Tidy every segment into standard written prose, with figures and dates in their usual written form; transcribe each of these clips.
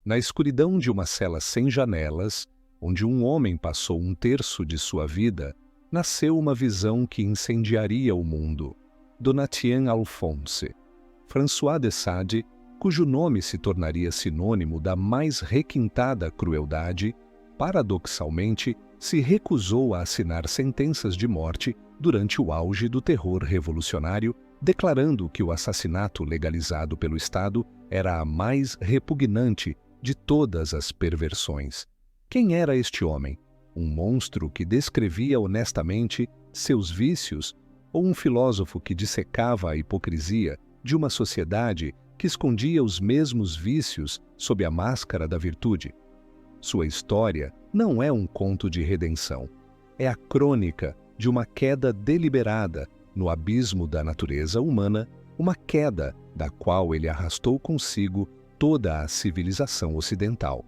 Na escuridão de uma cela sem janelas, onde um homem passou um terço de sua vida, nasceu uma visão que incendiaria o mundo. Donatien Alphonse. François de Sade, cujo nome se tornaria sinônimo da mais requintada crueldade, paradoxalmente, se recusou a assinar sentenças de morte durante o auge do terror revolucionário, declarando que o assassinato legalizado pelo Estado era a mais repugnante de todas as perversões. Quem era este homem? Um monstro que descrevia honestamente seus vícios ou um filósofo que dissecava a hipocrisia de uma sociedade que escondia os mesmos vícios sob a máscara da virtude? Sua história não é um conto de redenção. É a crônica de uma queda deliberada no abismo da natureza humana, uma queda da qual ele arrastou consigo toda a civilização ocidental.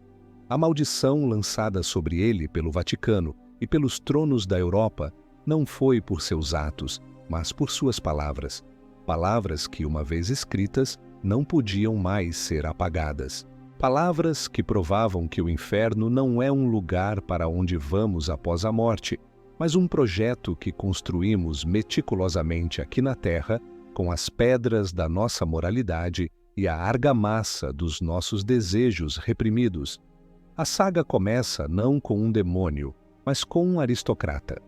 A maldição lançada sobre ele pelo Vaticano e pelos tronos da Europa não foi por seus atos, mas por suas palavras. Palavras que, uma vez escritas, não podiam mais ser apagadas. Palavras que provavam que o inferno não é um lugar para onde vamos após a morte, mas um projeto que construímos meticulosamente aqui na Terra com as pedras da nossa moralidade e a argamassa dos nossos desejos reprimidos. A saga começa não com um demônio, mas com um aristocrata.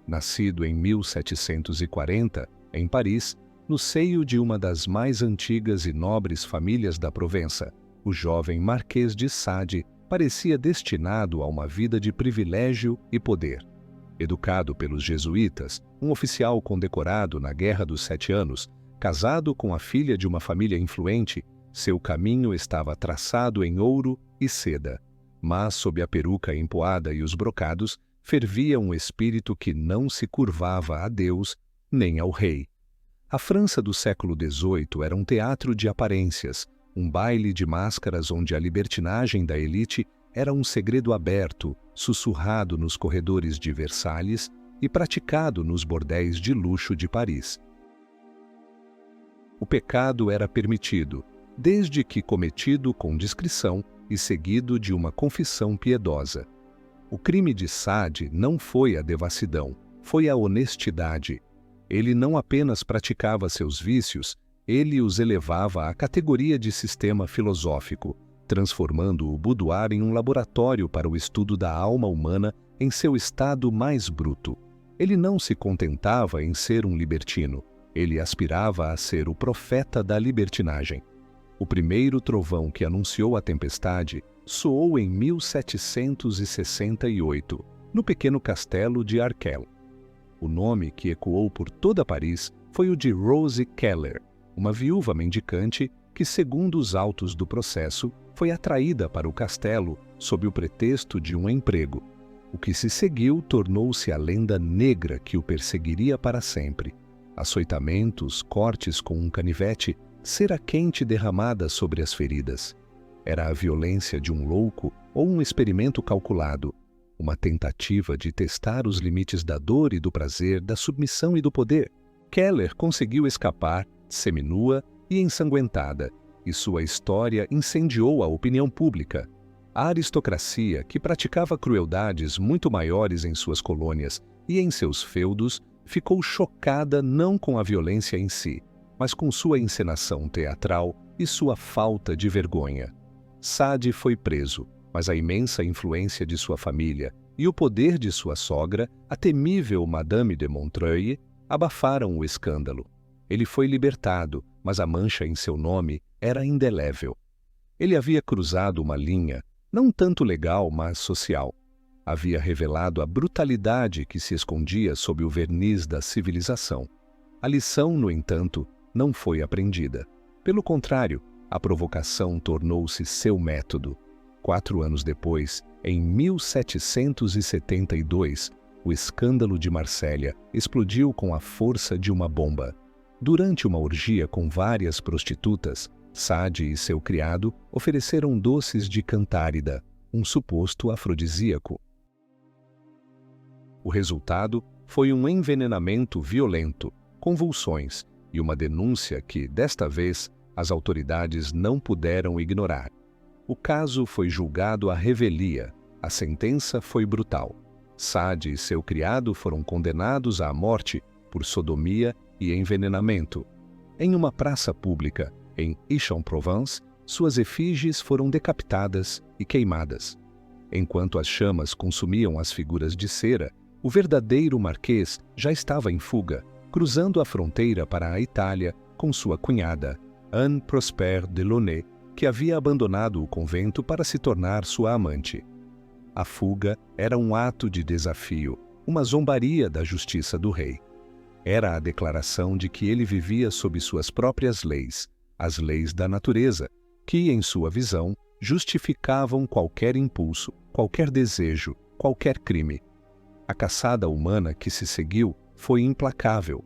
Nascido em 1740, em Paris, no seio de uma das mais antigas e nobres famílias da Provença, o jovem Marquês de Sade parecia destinado a uma vida de privilégio e poder. Educado pelos jesuítas, um oficial condecorado na Guerra dos 7 Anos, casado com a filha de uma família influente, seu caminho estava traçado em ouro e seda. Mas, sob a peruca empoada e os brocados, fervia um espírito que não se curvava a Deus nem ao rei. A França do século XVIII era um teatro de aparências, um baile de máscaras onde a libertinagem da elite era um segredo aberto, sussurrado nos corredores de Versalhes e praticado nos bordéis de luxo de Paris. O pecado era permitido, desde que cometido com discrição e seguido de uma confissão piedosa. O crime de Sade não foi a devassidão, foi a honestidade. Ele não apenas praticava seus vícios, ele os elevava à categoria de sistema filosófico, transformando o boudoir em um laboratório para o estudo da alma humana em seu estado mais bruto. Ele não se contentava em ser um libertino, ele aspirava a ser o profeta da libertinagem. O primeiro trovão que anunciou a tempestade soou em 1768, no pequeno castelo de Arkel. O nome que ecoou por toda Paris foi o de Rose Keller, uma viúva mendicante que, segundo os autos do processo, foi atraída para o castelo sob o pretexto de um emprego. O que se seguiu tornou-se a lenda negra que o perseguiria para sempre. Açoitamentos, cortes com um canivete, cera quente derramada sobre as feridas. Era a violência de um louco ou um experimento calculado, uma tentativa de testar os limites da dor e do prazer, da submissão e do poder. Keller conseguiu escapar, seminua e ensanguentada, e sua história incendiou a opinião pública. A aristocracia, que praticava crueldades muito maiores em suas colônias e em seus feudos, ficou chocada não com a violência em si, mas com sua encenação teatral e sua falta de vergonha. Sade foi preso, mas a imensa influência de sua família e o poder de sua sogra, a temível Madame de Montreuil, abafaram o escândalo. Ele foi libertado, mas a mancha em seu nome era indelével. Ele havia cruzado uma linha, não tanto legal, mas social. Havia revelado a brutalidade que se escondia sob o verniz da civilização. A lição, no entanto, não foi aprendida. Pelo contrário, a provocação tornou-se seu método. 4 anos depois, em 1772, o escândalo de Marsella explodiu com a força de uma bomba. Durante uma orgia com várias prostitutas, Sade e seu criado ofereceram doces de cantárida, um suposto afrodisíaco. O resultado foi um envenenamento violento, convulsões e uma denúncia que, desta vez, as autoridades não puderam ignorar. O caso foi julgado à revelia. A sentença foi brutal. Saad e seu criado foram condenados à morte por sodomia e envenenamento. Em uma praça pública, em Aix-en-Provence, suas efígies foram decapitadas e queimadas. Enquanto as chamas consumiam as figuras de cera, o verdadeiro marquês já estava em fuga, cruzando a fronteira para a Itália com sua cunhada, Anne Prosper Delaunay, que havia abandonado o convento para se tornar sua amante. A fuga era um ato de desafio, uma zombaria da justiça do rei. Era a declaração de que ele vivia sob suas próprias leis, as leis da natureza, que, em sua visão, justificavam qualquer impulso, qualquer desejo, qualquer crime. A caçada humana que se seguiu foi implacável.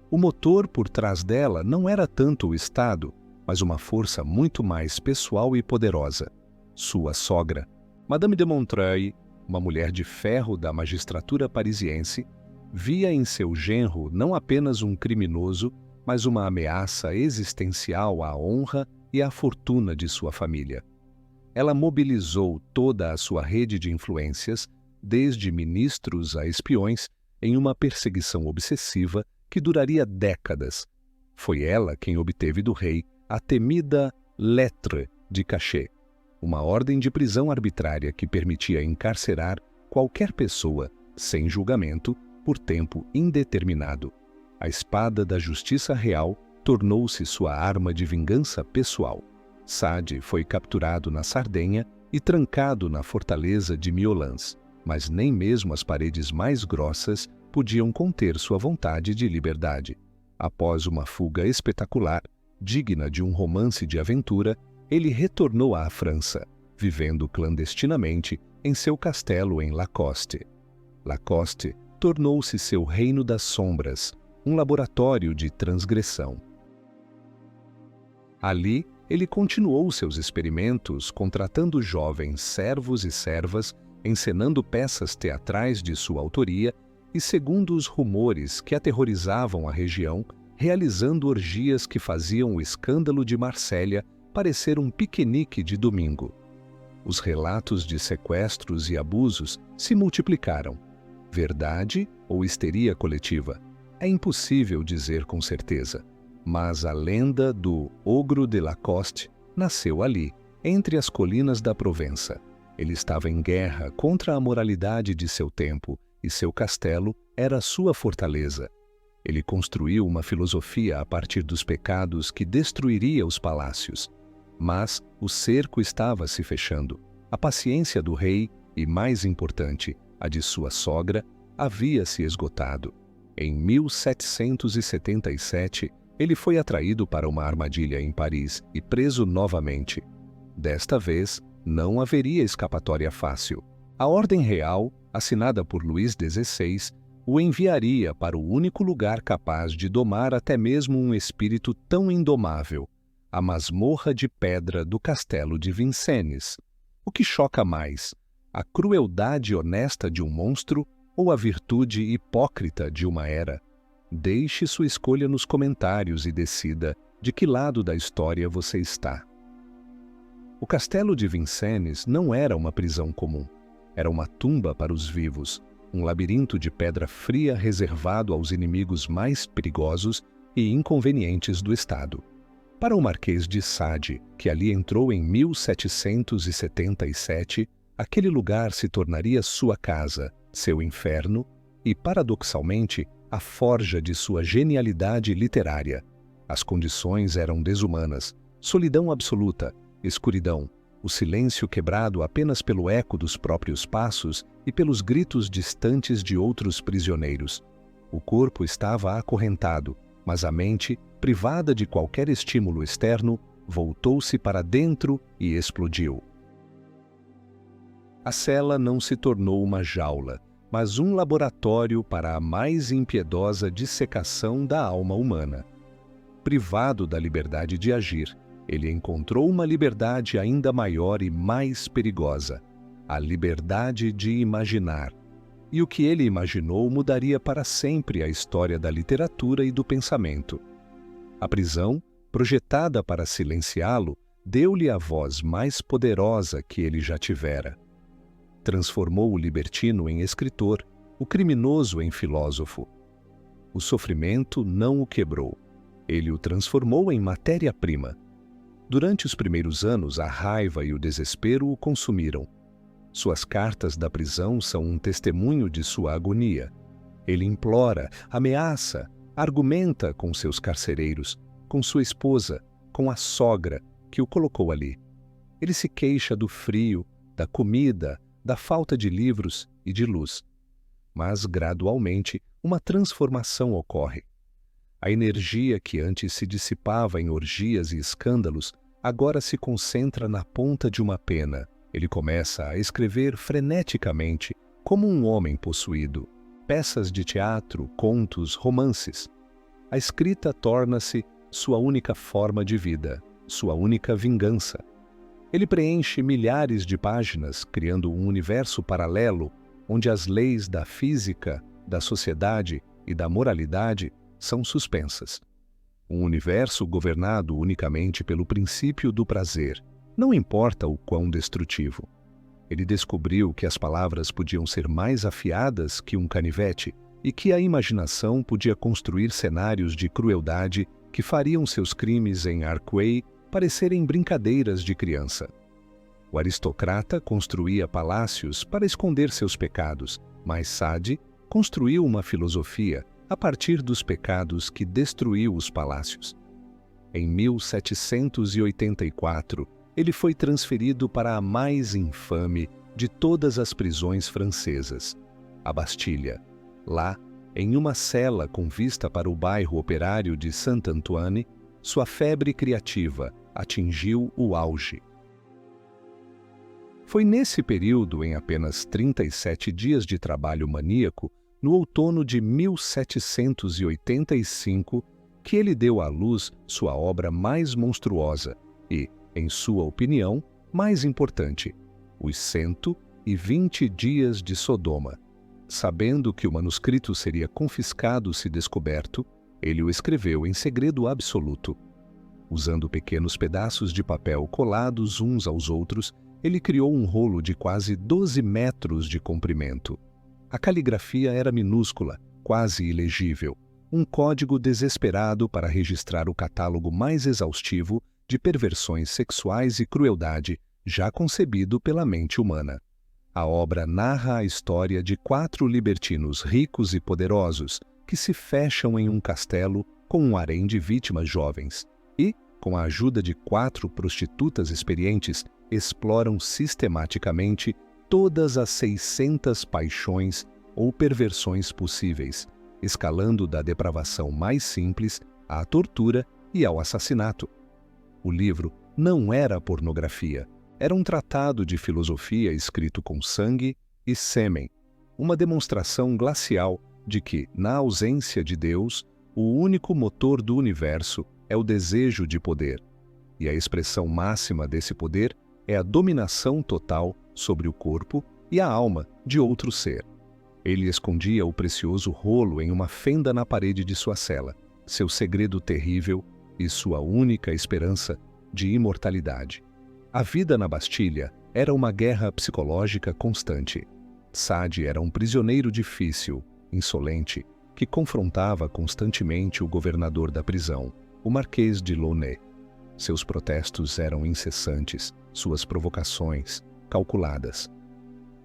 O motor por trás dela não era tanto o Estado, mas uma força muito mais pessoal e poderosa: sua sogra. Madame de Montreuil, uma mulher de ferro da magistratura parisiense, via em seu genro não apenas um criminoso, mas uma ameaça existencial à honra e à fortuna de sua família. Ela mobilizou toda a sua rede de influências, desde ministros a espiões, em uma perseguição obsessiva que duraria décadas. Foi ela quem obteve do rei a temida lettre de cachet, uma ordem de prisão arbitrária que permitia encarcerar qualquer pessoa, sem julgamento, por tempo indeterminado. A espada da justiça real tornou-se sua arma de vingança pessoal. Saad foi capturado na Sardenha e trancado na fortaleza de Miolans, mas nem mesmo as paredes mais grossas podiam conter sua vontade de liberdade. Após uma fuga espetacular, digna de um romance de aventura, ele retornou à França, vivendo clandestinamente em seu castelo em Lacoste. Lacoste tornou-se seu reino das sombras, um laboratório de transgressão. Ali, ele continuou seus experimentos, contratando jovens servos e servas, encenando peças teatrais de sua autoria e, segundo os rumores que aterrorizavam a região, realizando orgias que faziam o escândalo de Marsella parecer um piquenique de domingo. Os relatos de sequestros e abusos se multiplicaram. Verdade ou histeria coletiva? É impossível dizer com certeza. Mas a lenda do Ogro de Lacoste nasceu ali, entre as colinas da Provença. Ele estava em guerra contra a moralidade de seu tempo e seu castelo era sua fortaleza. Ele construiu uma filosofia a partir dos pecados que destruiria os palácios. Mas o cerco estava se fechando. A paciência do rei e, mais importante, a de sua sogra, havia se esgotado. Em 1777, ele foi atraído para uma armadilha em Paris e preso novamente. Desta vez, não haveria escapatória fácil. A ordem real, assinada por Luís XVI, o enviaria para o único lugar capaz de domar até mesmo um espírito tão indomável, a masmorra de pedra do castelo de Vincennes. O que choca mais, a crueldade honesta de um monstro ou a virtude hipócrita de uma era? Deixe sua escolha nos comentários e decida de que lado da história você está. O castelo de Vincennes não era uma prisão comum. Era uma tumba para os vivos, um labirinto de pedra fria reservado aos inimigos mais perigosos e inconvenientes do Estado. Para o Marquês de Sade, que ali entrou em 1777, aquele lugar se tornaria sua casa, seu inferno e, paradoxalmente, a forja de sua genialidade literária. As condições eram desumanas, solidão absoluta, escuridão, o silêncio quebrado apenas pelo eco dos próprios passos e pelos gritos distantes de outros prisioneiros. O corpo estava acorrentado, mas a mente, privada de qualquer estímulo externo, voltou-se para dentro e explodiu. A cela não se tornou uma jaula, mas um laboratório para a mais impiedosa dissecação da alma humana. Privado da liberdade de agir, ele encontrou uma liberdade ainda maior e mais perigosa, a liberdade de imaginar. E o que ele imaginou mudaria para sempre a história da literatura e do pensamento. A prisão, projetada para silenciá-lo, deu-lhe a voz mais poderosa que ele já tivera. Transformou o libertino em escritor, o criminoso em filósofo. O sofrimento não o quebrou. Ele o transformou em matéria-prima. Durante os primeiros anos, a raiva e o desespero o consumiram. Suas cartas da prisão são um testemunho de sua agonia. Ele implora, ameaça, argumenta com seus carcereiros, com sua esposa, com a sogra que o colocou ali. Ele se queixa do frio, da comida, da falta de livros e de luz. Mas, gradualmente, uma transformação ocorre. A energia que antes se dissipava em orgias e escândalos agora se concentra na ponta de uma pena. Ele começa a escrever freneticamente, como um homem possuído. Peças de teatro, contos, romances. A escrita torna-se sua única forma de vida, sua única vingança. Ele preenche milhares de páginas, criando um universo paralelo onde as leis da física, da sociedade e da moralidade são suspensas. Um universo governado unicamente pelo princípio do prazer, não importa o quão destrutivo. Ele descobriu que as palavras podiam ser mais afiadas que um canivete e que a imaginação podia construir cenários de crueldade que fariam seus crimes em Arquay parecerem brincadeiras de criança. O aristocrata construía palácios para esconder seus pecados, mas Sade construiu uma filosofia a partir dos pecados que destruiu os palácios. Em 1784, ele foi transferido para a mais infame de todas as prisões francesas, a Bastilha. Lá, em uma cela com vista para o bairro operário de Saint-Antoine, sua febre criativa atingiu o auge. Foi nesse período, em apenas 37 dias de trabalho maníaco, no outono de 1785, que ele deu à luz sua obra mais monstruosa e, em sua opinião, mais importante, Os 120 Dias de Sodoma. Sabendo que o manuscrito seria confiscado se descoberto, ele o escreveu em segredo absoluto. Usando pequenos pedaços de papel colados uns aos outros, ele criou um rolo de quase 12 metros de comprimento. A caligrafia era minúscula, quase ilegível, um código desesperado para registrar o catálogo mais exaustivo de perversões sexuais e crueldade já concebido pela mente humana. A obra narra a história de 4 libertinos ricos e poderosos que se fecham em um castelo com um harém de vítimas jovens e, com a ajuda de 4 prostitutas experientes, exploram sistematicamente todas as 600 paixões ou perversões possíveis, escalando da depravação mais simples à tortura e ao assassinato. O livro não era pornografia, era um tratado de filosofia escrito com sangue e sêmen, uma demonstração glacial de que, na ausência de Deus, o único motor do universo é o desejo de poder, e a expressão máxima desse poder é a dominação total sobre o corpo e a alma de outro ser. Ele escondia o precioso rolo em uma fenda na parede de sua cela, seu segredo terrível e sua única esperança de imortalidade. A vida na Bastilha era uma guerra psicológica constante. Sade era um prisioneiro difícil, insolente, que confrontava constantemente o governador da prisão, o Marquês de Launay. Seus protestos eram incessantes, suas provocações calculadas.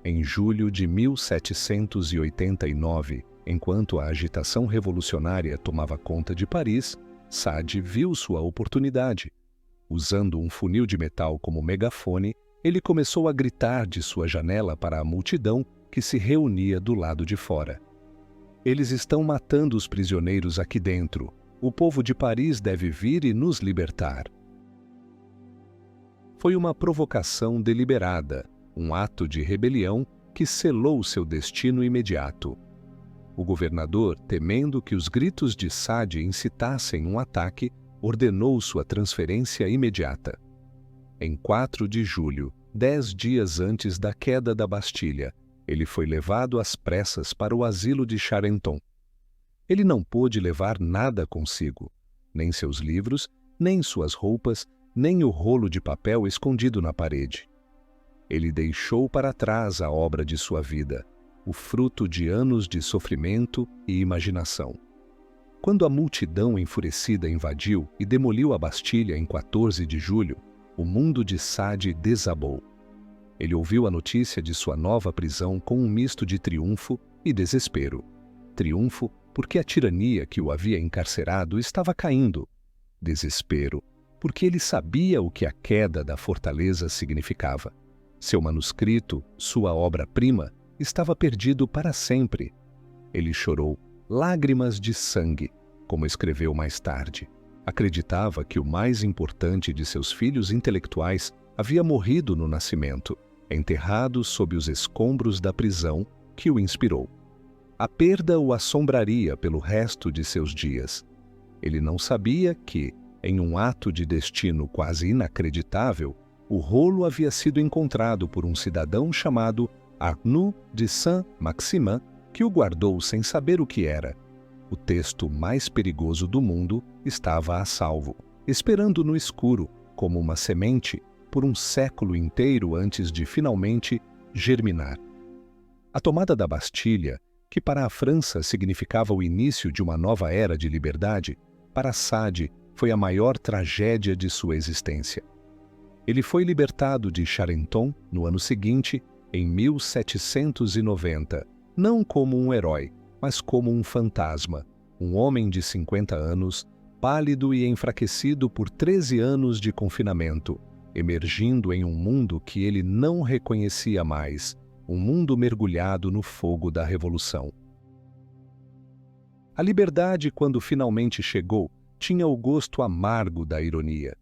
Em julho de 1789, enquanto a agitação revolucionária tomava conta de Paris, Sade viu sua oportunidade. Usando um funil de metal como megafone, ele começou a gritar de sua janela para a multidão que se reunia do lado de fora. Eles estão matando os prisioneiros aqui dentro. O povo de Paris deve vir e nos libertar. Foi uma provocação deliberada, um ato de rebelião que selou seu destino imediato. O governador, temendo que os gritos de Sade incitassem um ataque, ordenou sua transferência imediata. Em 4 de julho, 10 dias antes da queda da Bastilha, ele foi levado às pressas para o asilo de Charenton. Ele não pôde levar nada consigo, nem seus livros, nem suas roupas, nem o rolo de papel escondido na parede. Ele deixou para trás a obra de sua vida, o fruto de anos de sofrimento e imaginação. Quando a multidão enfurecida invadiu e demoliu a Bastilha em 14 de julho, o mundo de Sade desabou. Ele ouviu a notícia de sua nova prisão com um misto de triunfo e desespero. Triunfo porque a tirania que o havia encarcerado estava caindo. Desespero porque ele sabia o que a queda da fortaleza significava. Seu manuscrito, sua obra-prima, estava perdido para sempre. Ele chorou lágrimas de sangue, como escreveu mais tarde. Acreditava que o mais importante de seus filhos intelectuais havia morrido no nascimento, enterrado sob os escombros da prisão que o inspirou. A perda o assombraria pelo resto de seus dias. Ele não sabia que, em um ato de destino quase inacreditável, o rolo havia sido encontrado por um cidadão chamado Arnoux de Saint-Maximin, que o guardou sem saber o que era. O texto mais perigoso do mundo estava a salvo, esperando no escuro, como uma semente, por um século inteiro antes de finalmente germinar. A tomada da Bastilha, que para a França significava o início de uma nova era de liberdade, para Sade foi a maior tragédia de sua existência. Ele foi libertado de Charenton no ano seguinte, em 1790, não como um herói, mas como um fantasma, um homem de 50 anos, pálido e enfraquecido por 13 anos de confinamento, emergindo em um mundo que ele não reconhecia mais, um mundo mergulhado no fogo da Revolução. A liberdade, quando finalmente chegou, tinha o gosto amargo da ironia.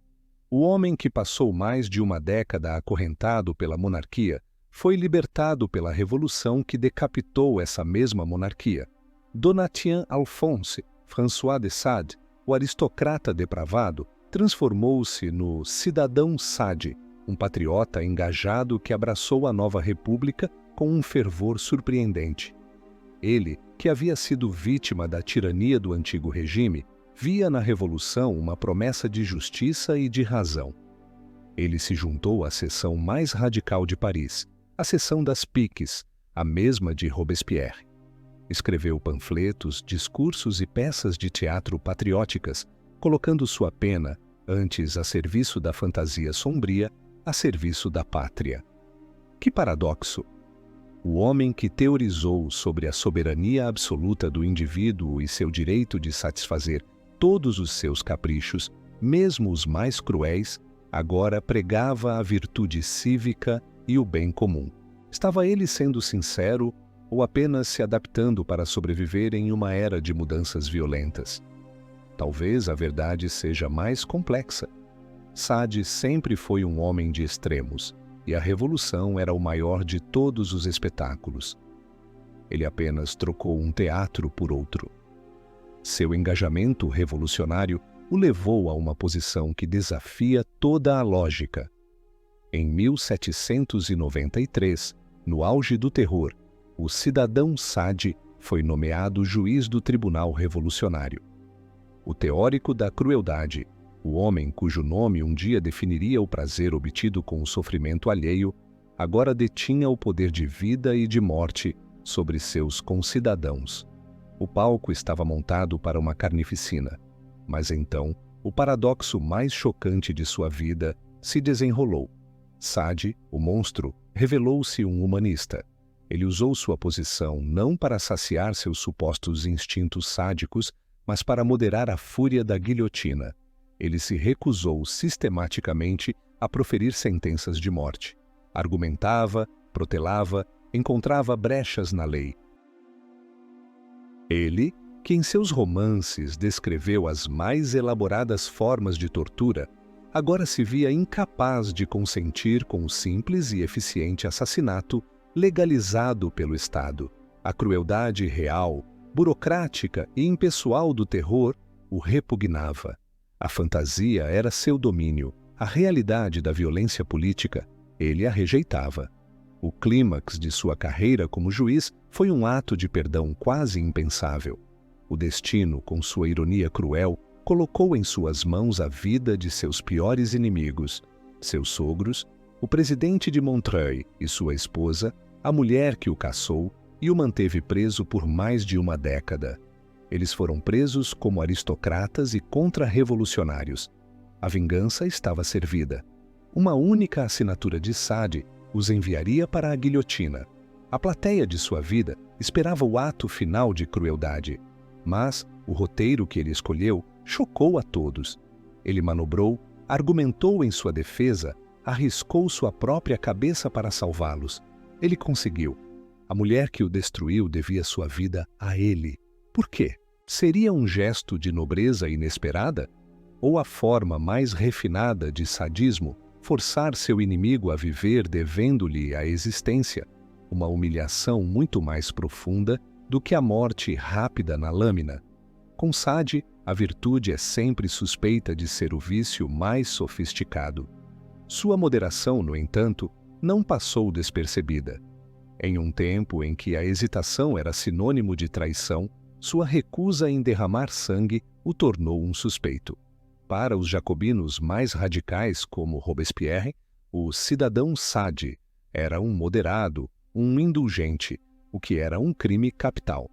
O homem que passou mais de uma década acorrentado pela monarquia foi libertado pela revolução que decapitou essa mesma monarquia. Donatien Alphonse, François de Sade, o aristocrata depravado, transformou-se no cidadão Sade, um patriota engajado que abraçou a nova república com um fervor surpreendente. Ele, que havia sido vítima da tirania do antigo regime, via na revolução uma promessa de justiça e de razão. Ele se juntou à seção mais radical de Paris, a seção das Piques, a mesma de Robespierre. Escreveu panfletos, discursos e peças de teatro patrióticas, colocando sua pena, antes a serviço da fantasia sombria, a serviço da pátria. Que paradoxo! O homem que teorizou sobre a soberania absoluta do indivíduo e seu direito de satisfazer todos os seus caprichos, mesmo os mais cruéis, agora pregava a virtude cívica e o bem comum. Estava ele sendo sincero ou apenas se adaptando para sobreviver em uma era de mudanças violentas? Talvez a verdade seja mais complexa. Sade sempre foi um homem de extremos, e a revolução era o maior de todos os espetáculos. Ele apenas trocou um teatro por outro. Seu engajamento revolucionário o levou a uma posição que desafia toda a lógica. Em 1793, no auge do terror, o cidadão Sade foi nomeado juiz do Tribunal Revolucionário. O teórico da crueldade, o homem cujo nome um dia definiria o prazer obtido com o sofrimento alheio, agora detinha o poder de vida e de morte sobre seus concidadãos. O palco estava montado para uma carnificina, mas então o paradoxo mais chocante de sua vida se desenrolou. Sade, o monstro, revelou-se um humanista. Ele usou sua posição não para saciar seus supostos instintos sádicos, mas para moderar a fúria da guilhotina. Ele se recusou sistematicamente a proferir sentenças de morte. Argumentava, protelava, encontrava brechas na lei. Ele, que em seus romances descreveu as mais elaboradas formas de tortura, agora se via incapaz de consentir com o simples e eficiente assassinato legalizado pelo Estado. A crueldade real, burocrática e impessoal do terror o repugnava. A fantasia era seu domínio, a realidade da violência política ele a rejeitava. O clímax de sua carreira como juiz foi um ato de perdão quase impensável. O destino, com sua ironia cruel, colocou em suas mãos a vida de seus piores inimigos, seus sogros, o presidente de Montreuil e sua esposa, a mulher que o caçou e o manteve preso por mais de uma década. Eles foram presos como aristocratas e contra-revolucionários. A vingança estava servida. Uma única assinatura de Sade os enviaria para a guilhotina. A plateia de sua vida esperava o ato final de crueldade. Mas o roteiro que ele escolheu chocou a todos. Ele manobrou, argumentou em sua defesa, arriscou sua própria cabeça para salvá-los. Ele conseguiu. A mulher que o destruiu devia sua vida a ele. Por quê? Seria um gesto de nobreza inesperada? Ou a forma mais refinada de sadismo, forçar seu inimigo a viver devendo-lhe a existência? Uma humilhação muito mais profunda do que a morte rápida na lâmina. Com Sade, a virtude é sempre suspeita de ser o vício mais sofisticado. Sua moderação, no entanto, não passou despercebida. Em um tempo em que a hesitação era sinônimo de traição, sua recusa em derramar sangue o tornou um suspeito. Para os jacobinos mais radicais, como Robespierre, o cidadão Sade era um moderado, um indulgente, o que era um crime capital.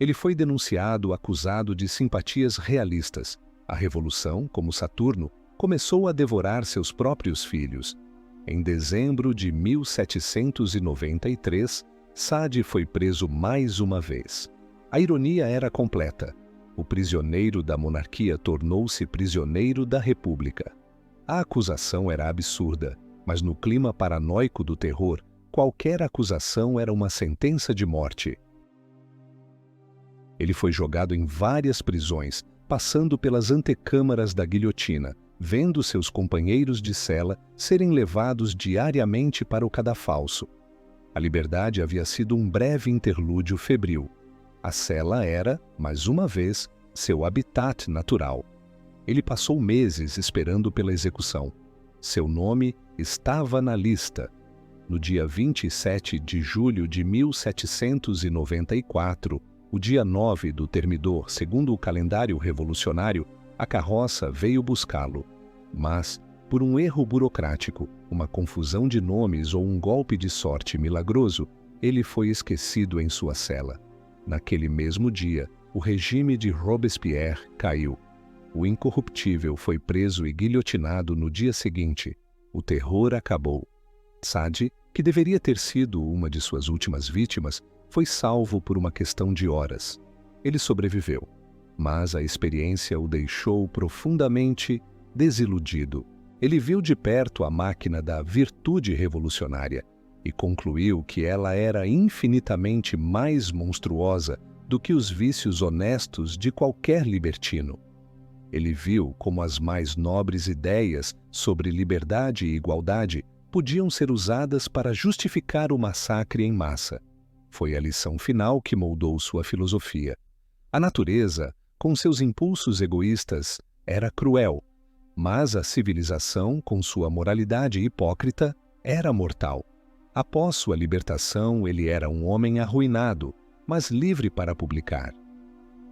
Ele foi denunciado acusado de simpatias realistas. A revolução, como Saturno, começou a devorar seus próprios filhos. Em dezembro de 1793, Sade foi preso mais uma vez. A ironia era completa. O prisioneiro da monarquia tornou-se prisioneiro da república. A acusação era absurda, mas no clima paranoico do terror, qualquer acusação era uma sentença de morte. Ele foi jogado em várias prisões, passando pelas antecâmaras da guilhotina, vendo seus companheiros de cela serem levados diariamente para o cadafalso. A liberdade havia sido um breve interlúdio febril. A cela era, mais uma vez, seu habitat natural. Ele passou meses esperando pela execução. Seu nome estava na lista. No dia 27 de julho de 1794, o dia 9 do Termidor, segundo o calendário revolucionário, a carroça veio buscá-lo. Mas, por um erro burocrático, uma confusão de nomes ou um golpe de sorte milagroso, ele foi esquecido em sua cela. Naquele mesmo dia, o regime de Robespierre caiu. O incorruptível foi preso e guilhotinado no dia seguinte. O terror acabou. Sade, que deveria ter sido uma de suas últimas vítimas, foi salvo por uma questão de horas. Ele sobreviveu, mas a experiência o deixou profundamente desiludido. Ele viu de perto a máquina da virtude revolucionária e concluiu que ela era infinitamente mais monstruosa do que os vícios honestos de qualquer libertino. Ele viu como as mais nobres ideias sobre liberdade e igualdade podiam ser usadas para justificar o massacre em massa. Foi a lição final que moldou sua filosofia. A natureza, com seus impulsos egoístas, era cruel, mas a civilização, com sua moralidade hipócrita, era mortal. Após sua libertação, ele era um homem arruinado, mas livre para publicar.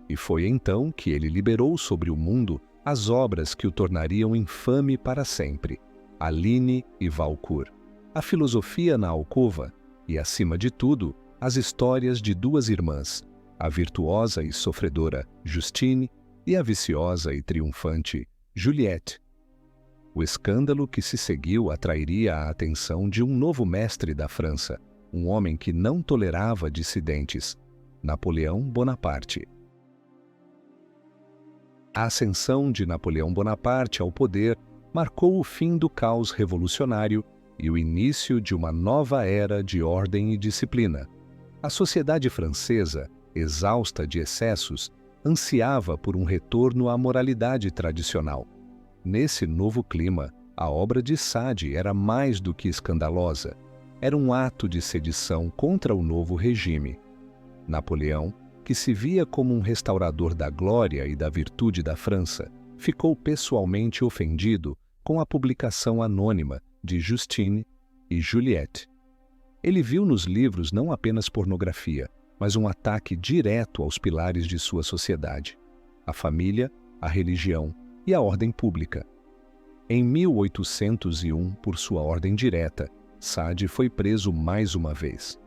E foi então que ele liberou sobre o mundo as obras que o tornariam infame para sempre: Aline e Valcourt, a filosofia na alcova e, acima de tudo, as histórias de duas irmãs, a virtuosa e sofredora Justine e a viciosa e triunfante Juliette. O escândalo que se seguiu atrairia a atenção de um novo mestre da França, um homem que não tolerava dissidentes: Napoleão Bonaparte. A ascensão de Napoleão Bonaparte ao poder marcou o fim do caos revolucionário e o início de uma nova era de ordem e disciplina. A sociedade francesa, exausta de excessos, ansiava por um retorno à moralidade tradicional. Nesse novo clima, a obra de Sade era mais do que escandalosa. Era um ato de sedição contra o novo regime. Napoleão, que se via como um restaurador da glória e da virtude da França, ficou pessoalmente ofendido com a publicação anônima de Justine e Juliette. Ele viu nos livros não apenas pornografia, mas um ataque direto aos pilares de sua sociedade: a família, a religião e a ordem pública. Em 1801, por sua ordem direta, Sade foi preso mais uma vez.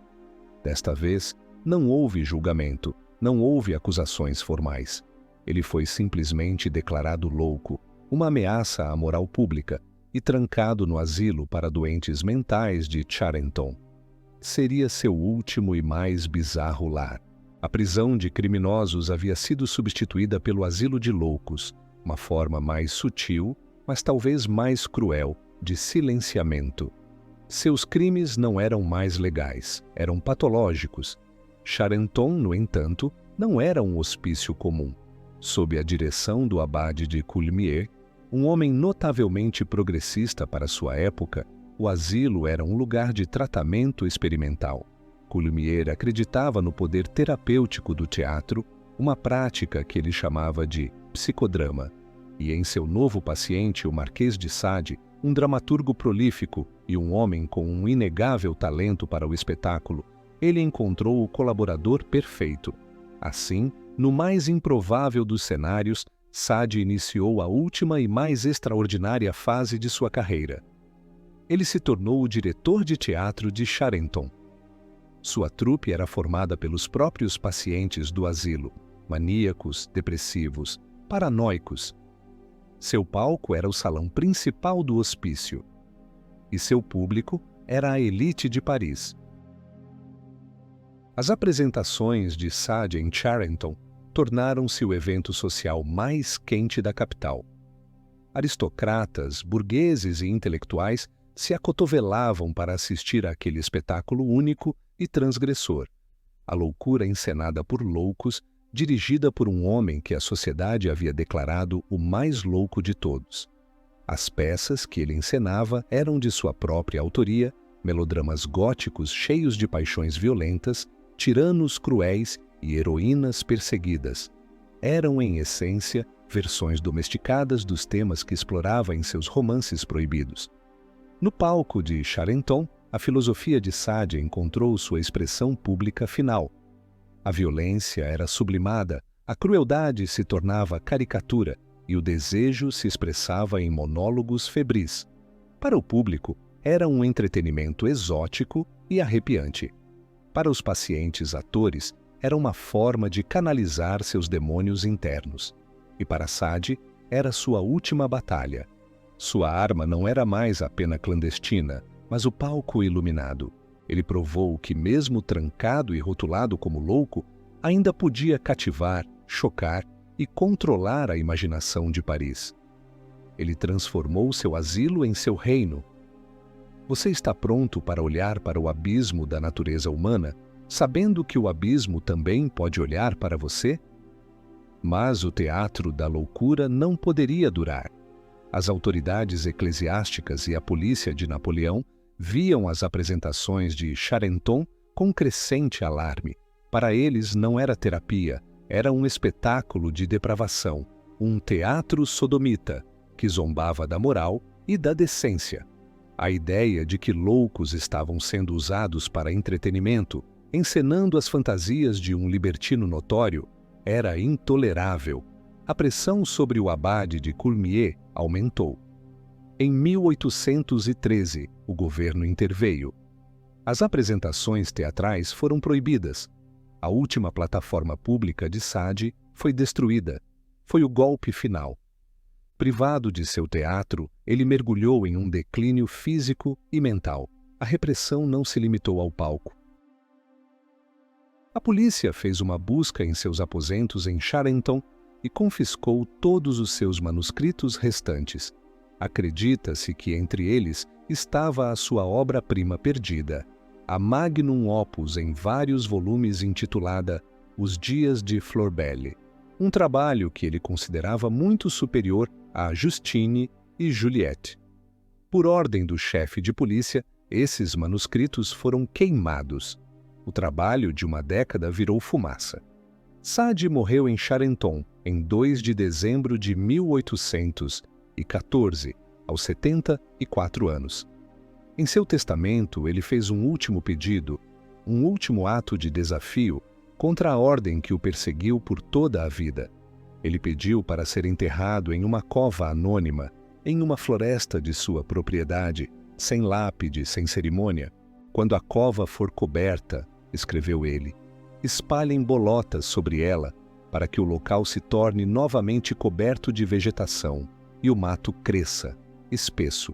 Desta vez, não houve julgamento, não houve acusações formais. Ele foi simplesmente declarado louco, uma ameaça à moral pública, e trancado no asilo para doentes mentais de Charenton. Seria seu último e mais bizarro lar. A prisão de criminosos havia sido substituída pelo asilo de loucos, uma forma mais sutil, mas talvez mais cruel, de silenciamento. Seus crimes não eram mais legais, eram patológicos. Charenton, no entanto, não era um hospício comum. Sob a direção do abade de Coulmiers, um homem notavelmente progressista para sua época, o asilo era um lugar de tratamento experimental. Coulmiers acreditava no poder terapêutico do teatro, uma prática que ele chamava de psicodrama. E em seu novo paciente, o Marquês de Sade, um dramaturgo prolífico e um homem com um inegável talento para o espetáculo, ele encontrou o colaborador perfeito. Assim, no mais improvável dos cenários, Sade iniciou a última e mais extraordinária fase de sua carreira. Ele se tornou o diretor de teatro de Charenton. Sua trupe era formada pelos próprios pacientes do asilo, maníacos, depressivos, paranoicos. Seu palco era o salão principal do hospício. E seu público era a elite de Paris. As apresentações de Sade em Charenton tornaram-se o evento social mais quente da capital. Aristocratas, burgueses e intelectuais se acotovelavam para assistir àquele espetáculo único e transgressor. A loucura encenada por loucos, dirigida por um homem que a sociedade havia declarado o mais louco de todos. As peças que ele encenava eram de sua própria autoria, melodramas góticos cheios de paixões violentas, tiranos cruéis e heroínas perseguidas. Eram, em essência, versões domesticadas dos temas que explorava em seus romances proibidos. No palco de Charenton, a filosofia de Sade encontrou sua expressão pública final. A violência era sublimada, a crueldade se tornava caricatura e o desejo se expressava em monólogos febris. Para o público, era um entretenimento exótico e arrepiante. Para os pacientes atores, era uma forma de canalizar seus demônios internos. E para Sade, era sua última batalha. Sua arma não era mais a pena clandestina, mas o palco iluminado. Ele provou que, mesmo trancado e rotulado como louco, ainda podia cativar, chocar e controlar a imaginação de Paris. Ele transformou seu asilo em seu reino. Você está pronto para olhar para o abismo da natureza humana, sabendo que o abismo também pode olhar para você? Mas o teatro da loucura não poderia durar. As autoridades eclesiásticas e a polícia de Napoleão viam as apresentações de Charenton com crescente alarme. Para eles não era terapia, era um espetáculo de depravação, um teatro sodomita, que zombava da moral e da decência. A ideia de que loucos estavam sendo usados para entretenimento, encenando as fantasias de um libertino notório, era intolerável. A pressão sobre o abade de Coulmiers aumentou. Em 1813, o governo interveio. As apresentações teatrais foram proibidas. A última plataforma pública de Sade foi destruída. Foi o golpe final. Privado de seu teatro, ele mergulhou em um declínio físico e mental. A repressão não se limitou ao palco. A polícia fez uma busca em seus aposentos em Charenton e confiscou todos os seus manuscritos restantes. Acredita-se que entre eles estava a sua obra-prima perdida, a magnum opus em vários volumes intitulada Os Dias de Florbelle, um trabalho que ele considerava muito superior a Justine e Juliette. Por ordem do chefe de polícia, esses manuscritos foram queimados. O trabalho de uma década virou fumaça. Sade morreu em Charenton em 2 de dezembro de 1814, aos 74 anos. Em seu testamento, ele fez um último pedido, um último ato de desafio contra a ordem que o perseguiu por toda a vida. Ele pediu para ser enterrado em uma cova anônima, em uma floresta de sua propriedade, sem lápide, sem cerimônia. Quando a cova for coberta, escreveu ele, espalhem bolotas sobre ela, para que o local se torne novamente coberto de vegetação e o mato cresça, espesso,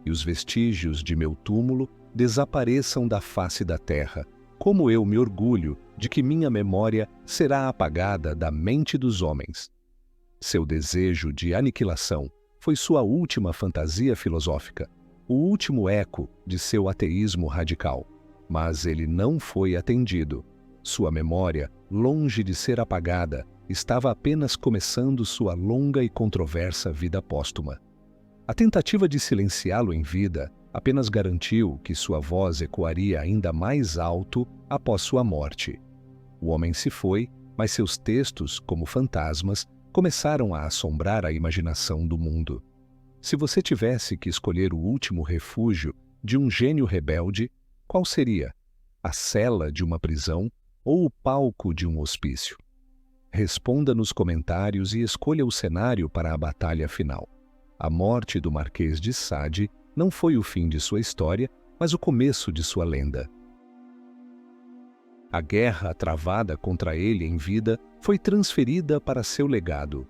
e os vestígios de meu túmulo desapareçam da face da terra, como eu me orgulho de que minha memória será apagada da mente dos homens. Seu desejo de aniquilação foi sua última fantasia filosófica, o último eco de seu ateísmo radical. Mas ele não foi atendido. Sua memória, longe de ser apagada, estava apenas começando sua longa e controversa vida póstuma. A tentativa de silenciá-lo em vida apenas garantiu que sua voz ecoaria ainda mais alto após sua morte. O homem se foi, mas seus textos, como fantasmas, começaram a assombrar a imaginação do mundo. Se você tivesse que escolher o último refúgio de um gênio rebelde, qual seria? A cela de uma prisão ou o palco de um hospício? Responda nos comentários e escolha o cenário para a batalha final. A morte do Marquês de Sade não foi o fim de sua história, mas o começo de sua lenda. A guerra travada contra ele em vida foi transferida para seu legado.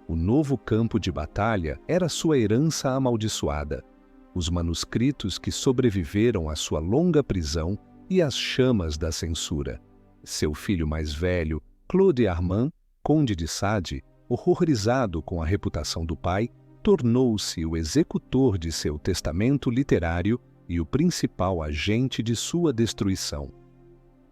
O novo campo de batalha era sua herança amaldiçoada, os manuscritos que sobreviveram à sua longa prisão e às chamas da censura. Seu filho mais velho, Claude Armand, conde de Sade, horrorizado com a reputação do pai, tornou-se o executor de seu testamento literário e o principal agente de sua destruição.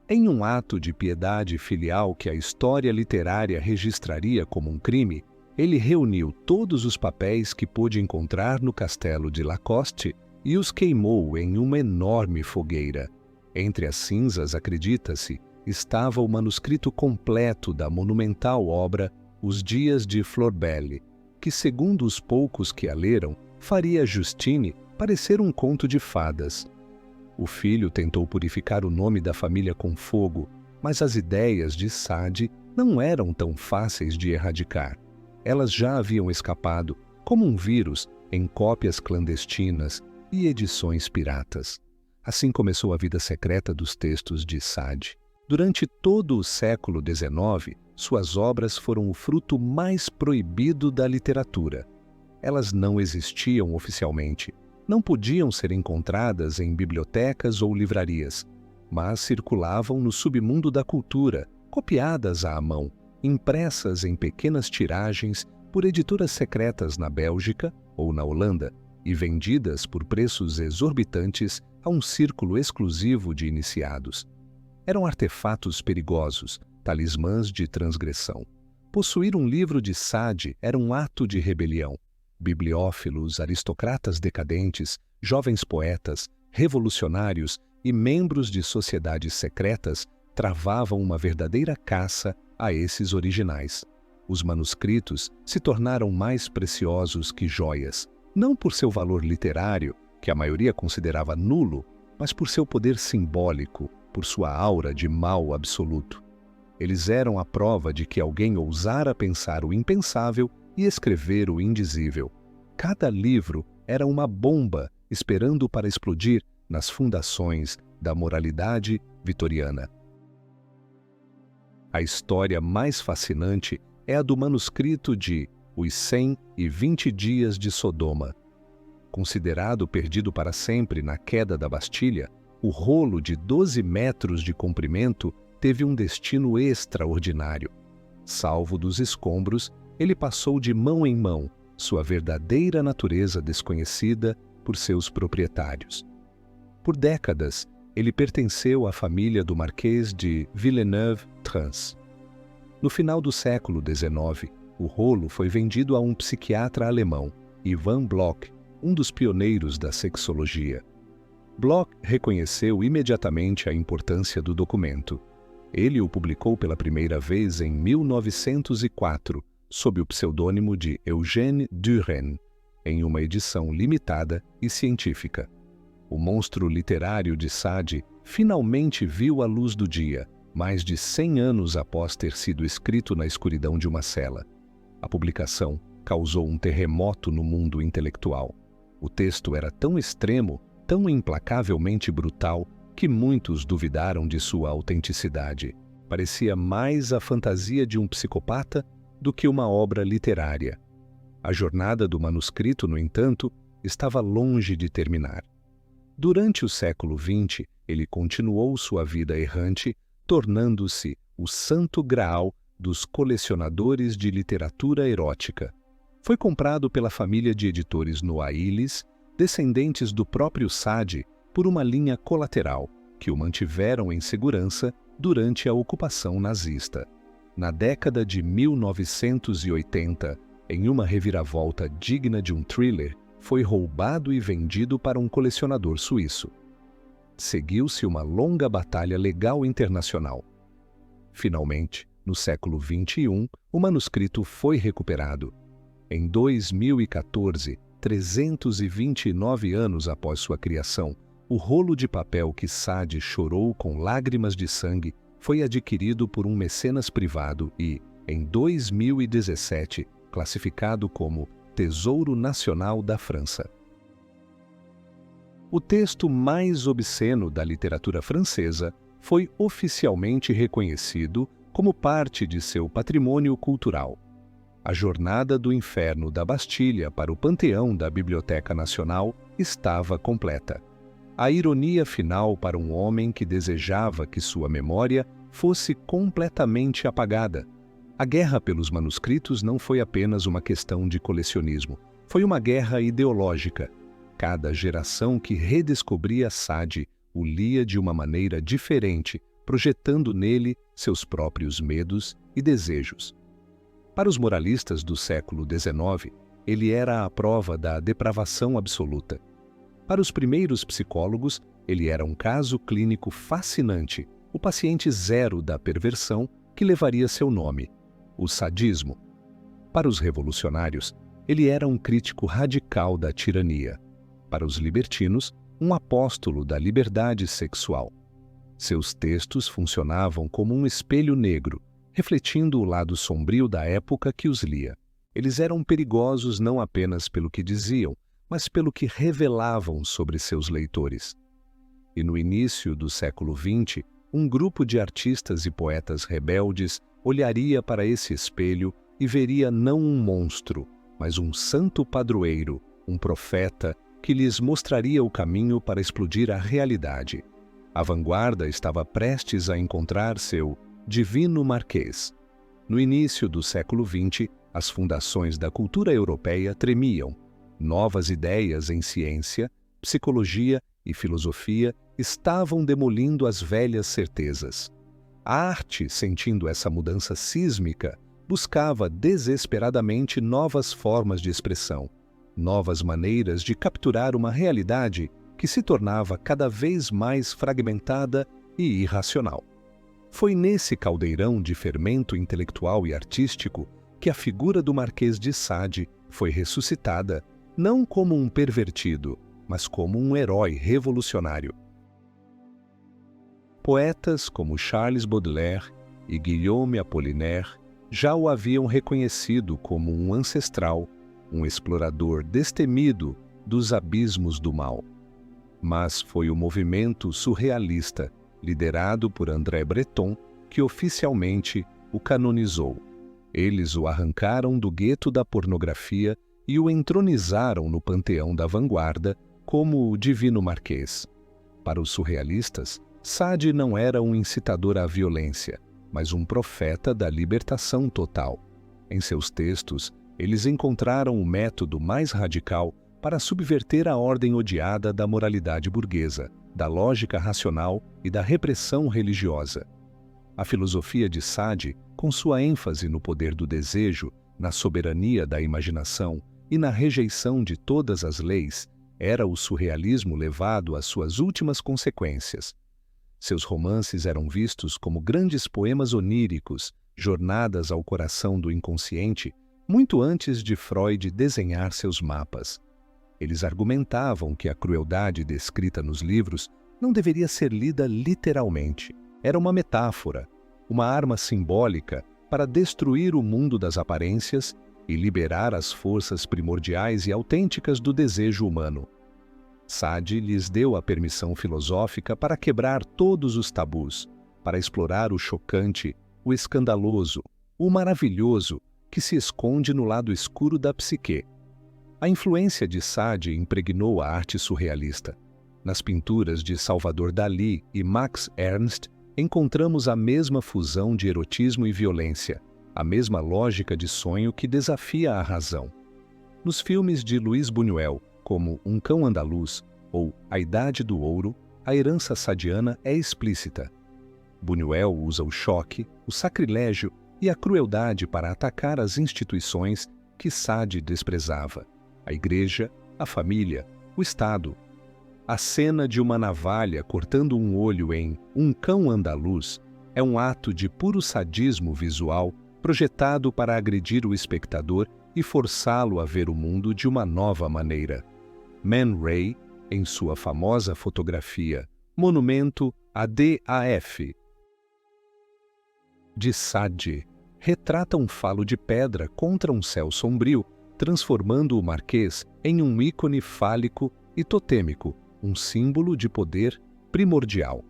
Em um ato de piedade filial que a história literária registraria como um crime, ele reuniu todos os papéis que pôde encontrar no castelo de Lacoste e os queimou em uma enorme fogueira. Entre as cinzas, acredita-se, estava o manuscrito completo da monumental obra Os Dias de Florbelle, que, segundo os poucos que a leram, faria Justine parecer um conto de fadas. O filho tentou purificar o nome da família com fogo, mas as ideias de Sade não eram tão fáceis de erradicar. Elas já haviam escapado, como um vírus, em cópias clandestinas e edições piratas. Assim começou a vida secreta dos textos de Sade. Durante todo o século XIX, suas obras foram o fruto mais proibido da literatura. Elas não existiam oficialmente, não podiam ser encontradas em bibliotecas ou livrarias, mas circulavam no submundo da cultura, copiadas à mão, impressas em pequenas tiragens por editoras secretas na Bélgica ou na Holanda e vendidas por preços exorbitantes a um círculo exclusivo de iniciados. Eram artefatos perigosos, talismãs de transgressão. Possuir um livro de Sade era um ato de rebelião. Bibliófilos, aristocratas decadentes, jovens poetas, revolucionários e membros de sociedades secretas travavam uma verdadeira caça a esses originais. Os manuscritos se tornaram mais preciosos que joias, não por seu valor literário, que a maioria considerava nulo, mas por seu poder simbólico, por sua aura de mal absoluto. Eles eram a prova de que alguém ousara pensar o impensável e escrever o indizível. Cada livro era uma bomba esperando para explodir nas fundações da moralidade vitoriana. A história mais fascinante é a do manuscrito de Os 120 Dias de Sodoma. Considerado perdido para sempre na queda da Bastilha, o rolo de 12 metros de comprimento teve um destino extraordinário. Salvo dos escombros, ele passou de mão em mão, sua verdadeira natureza desconhecida por seus proprietários. Por décadas, ele pertenceu à família do Marquês de Villeneuve-Trans. No final do século XIX, o rolo foi vendido a um psiquiatra alemão, Ivan Bloch, um dos pioneiros da sexologia. Bloch reconheceu imediatamente a importância do documento. Ele o publicou pela primeira vez em 1904, sob o pseudônimo de Eugène Duren, em uma edição limitada e científica. O monstro literário de Sade finalmente viu a luz do dia, mais de 100 anos após ter sido escrito na escuridão de uma cela. A publicação causou um terremoto no mundo intelectual. O texto era tão extremo, tão implacavelmente brutal, que muitos duvidaram de sua autenticidade. Parecia mais a fantasia de um psicopata do que uma obra literária. A jornada do manuscrito, no entanto, estava longe de terminar. Durante o século XX, ele continuou sua vida errante, tornando-se o santo graal dos colecionadores de literatura erótica. Foi comprado pela família de editores Noailles, descendentes do próprio Sade, por uma linha colateral, que o mantiveram em segurança durante a ocupação nazista. Na década de 1980, em uma reviravolta digna de um thriller, foi roubado e vendido para um colecionador suíço. Seguiu-se uma longa batalha legal internacional. Finalmente, no século XXI, o manuscrito foi recuperado. Em 2014, 329 anos após sua criação, o rolo de papel que Sade chorou com lágrimas de sangue foi adquirido por um mecenas privado e, em 2017, classificado como Tesouro Nacional da França. O texto mais obsceno da literatura francesa foi oficialmente reconhecido como parte de seu patrimônio cultural. A jornada do inferno da Bastilha para o panteão da Biblioteca Nacional estava completa. A ironia final para um homem que desejava que sua memória fosse completamente apagada. A guerra pelos manuscritos não foi apenas uma questão de colecionismo, foi uma guerra ideológica. Cada geração que redescobria Sade o lia de uma maneira diferente, projetando nele seus próprios medos e desejos. Para os moralistas do século XIX, ele era a prova da depravação absoluta. Para os primeiros psicólogos, ele era um caso clínico fascinante, o paciente zero da perversão que levaria seu nome, o sadismo. Para os revolucionários, ele era um crítico radical da tirania. Para os libertinos, um apóstolo da liberdade sexual. Seus textos funcionavam como um espelho negro, refletindo o lado sombrio da época que os lia. Eles eram perigosos não apenas pelo que diziam, mas pelo que revelavam sobre seus leitores. E no início do século XX, um grupo de artistas e poetas rebeldes olharia para esse espelho e veria não um monstro, mas um santo padroeiro, um profeta que lhes mostraria o caminho para explodir a realidade. A vanguarda estava prestes a encontrar seu divino marquês. No início do século XX, as fundações da cultura europeia tremiam. Novas ideias em ciência, psicologia e filosofia estavam demolindo as velhas certezas. A arte, sentindo essa mudança sísmica, buscava desesperadamente novas formas de expressão, novas maneiras de capturar uma realidade que se tornava cada vez mais fragmentada e irracional. Foi nesse caldeirão de fermento intelectual e artístico que a figura do Marquês de Sade foi ressuscitada, não como um pervertido, mas como um herói revolucionário. Poetas como Charles Baudelaire e Guillaume Apollinaire já o haviam reconhecido como um ancestral, um explorador destemido dos abismos do mal. Mas foi o movimento surrealista, liderado por André Breton, que oficialmente o canonizou. Eles o arrancaram do gueto da pornografia e o entronizaram no panteão da vanguarda como o Divino Marquês. Para os surrealistas, Sade não era um incitador à violência, mas um profeta da libertação total. Em seus textos, eles encontraram o método mais radical para subverter a ordem odiada da moralidade burguesa, da lógica racional e da repressão religiosa. A filosofia de Sade, com sua ênfase no poder do desejo, na soberania da imaginação e na rejeição de todas as leis, era o surrealismo levado às suas últimas consequências. Seus romances eram vistos como grandes poemas oníricos, jornadas ao coração do inconsciente, muito antes de Freud desenhar seus mapas. Eles argumentavam que a crueldade descrita nos livros não deveria ser lida literalmente. Era uma metáfora, uma arma simbólica para destruir o mundo das aparências e liberar as forças primordiais e autênticas do desejo humano. Sade lhes deu a permissão filosófica para quebrar todos os tabus, para explorar o chocante, o escandaloso, o maravilhoso que se esconde no lado escuro da psique. A influência de Sade impregnou a arte surrealista. Nas pinturas de Salvador Dalí e Max Ernst, encontramos a mesma fusão de erotismo e violência, a mesma lógica de sonho que desafia a razão. Nos filmes de Luis Buñuel, como Um Cão Andaluz ou A Idade do Ouro, a herança sadiana é explícita. Buñuel usa o choque, o sacrilégio e a crueldade para atacar as instituições que Sade desprezava: a igreja, a família, o Estado. A cena de uma navalha cortando um olho em Um Cão Andaluz é um ato de puro sadismo visual projetado para agredir o espectador e forçá-lo a ver o mundo de uma nova maneira. Man Ray, em sua famosa fotografia Monumento a D.A.F. de Sade, retrata um falo de pedra contra um céu sombrio, transformando o marquês em um ícone fálico e totêmico, um símbolo de poder primordial.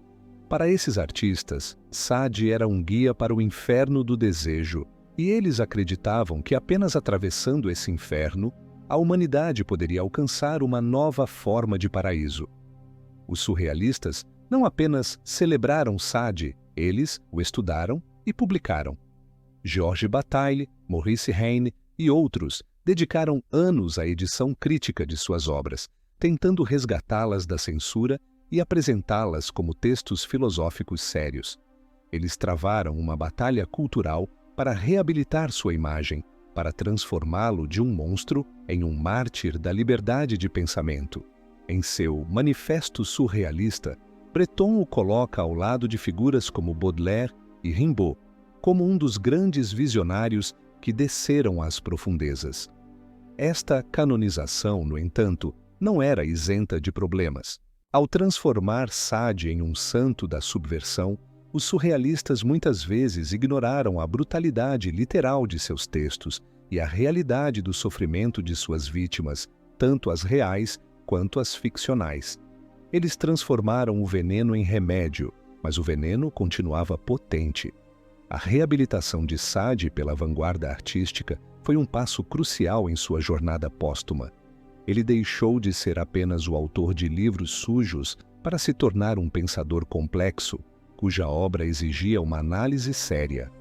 Para esses artistas, Sade era um guia para o inferno do desejo, e eles acreditavam que apenas atravessando esse inferno, a humanidade poderia alcançar uma nova forma de paraíso. Os surrealistas não apenas celebraram Sade, eles o estudaram e publicaram. Georges Bataille, Maurice Heine e outros dedicaram anos à edição crítica de suas obras, tentando resgatá-las da censura e apresentá-las como textos filosóficos sérios. Eles travaram uma batalha cultural para reabilitar sua imagem, para transformá-lo de um monstro em um mártir da liberdade de pensamento. Em seu Manifesto Surrealista, Breton o coloca ao lado de figuras como Baudelaire e Rimbaud, como um dos grandes visionários que desceram às profundezas. Esta canonização, no entanto, não era isenta de problemas. Ao transformar Sade em um santo da subversão, os surrealistas muitas vezes ignoraram a brutalidade literal de seus textos e a realidade do sofrimento de suas vítimas, tanto as reais quanto as ficcionais. Eles transformaram o veneno em remédio, mas o veneno continuava potente. A reabilitação de Sade pela vanguarda artística foi um passo crucial em sua jornada póstuma. Ele deixou de ser apenas o autor de livros sujos para se tornar um pensador complexo, cuja obra exigia uma análise séria.